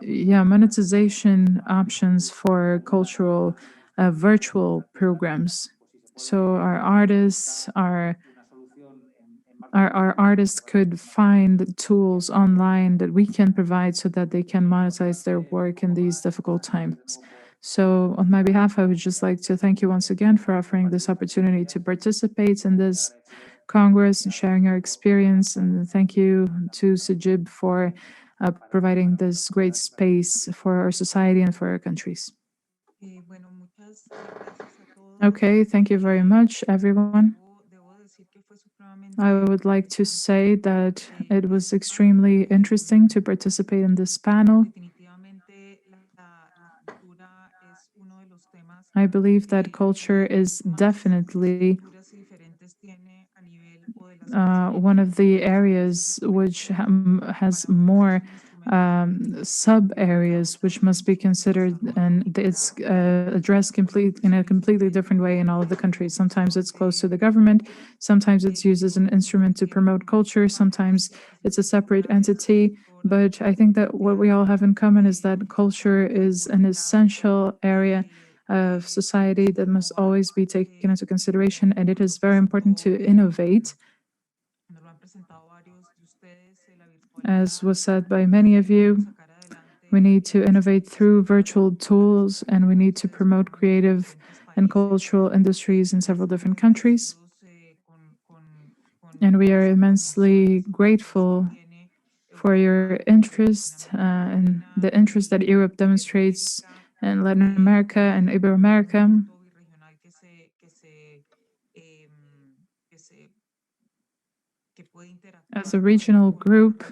monetization options for cultural virtual programs. So our artists could find tools online that we can provide so that they can monetize their work in these difficult times. So on my behalf, I would just like to thank you once again for offering this opportunity to participate in this Congress and sharing our experience. And thank you to Sajib for providing this great space for our society and for our countries. Okay, thank you very much, everyone. I would like to say that it was extremely interesting to participate in this panel. I believe that culture is definitely one of the areas which has more sub areas which must be considered, and it's addressed in a completely different way in all of the countries. Sometimes it's close to the government, sometimes it's used as an instrument to promote culture, sometimes it's a separate entity. But I think that what we all have in common is that culture is an essential area of society that must always be taken into consideration, and it is very important to innovate. As was said by many of you, we need to innovate through virtual tools, and we need to promote creative and cultural industries in several different countries. And we are immensely grateful for your interest and the interest that Europe demonstrates in Latin America and Ibero-America. As a regional group,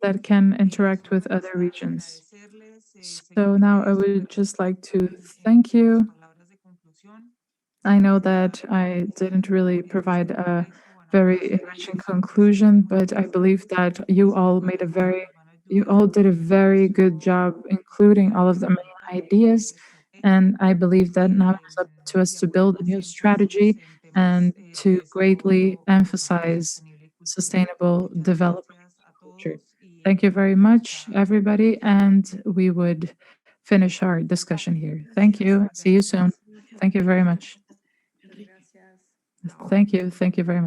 that can interact with other regions. So now I would just like to thank you. I know that I didn't really provide a very enriching conclusion, but I believe that you all did a very good job, including all of the main ideas. And I believe that now it's up to us to build a new strategy and to greatly emphasize sustainable development and culture. Thank you very much, everybody, and we would finish our discussion here. Thank you. See you soon. Thank you very much. Thank you. Thank you very much.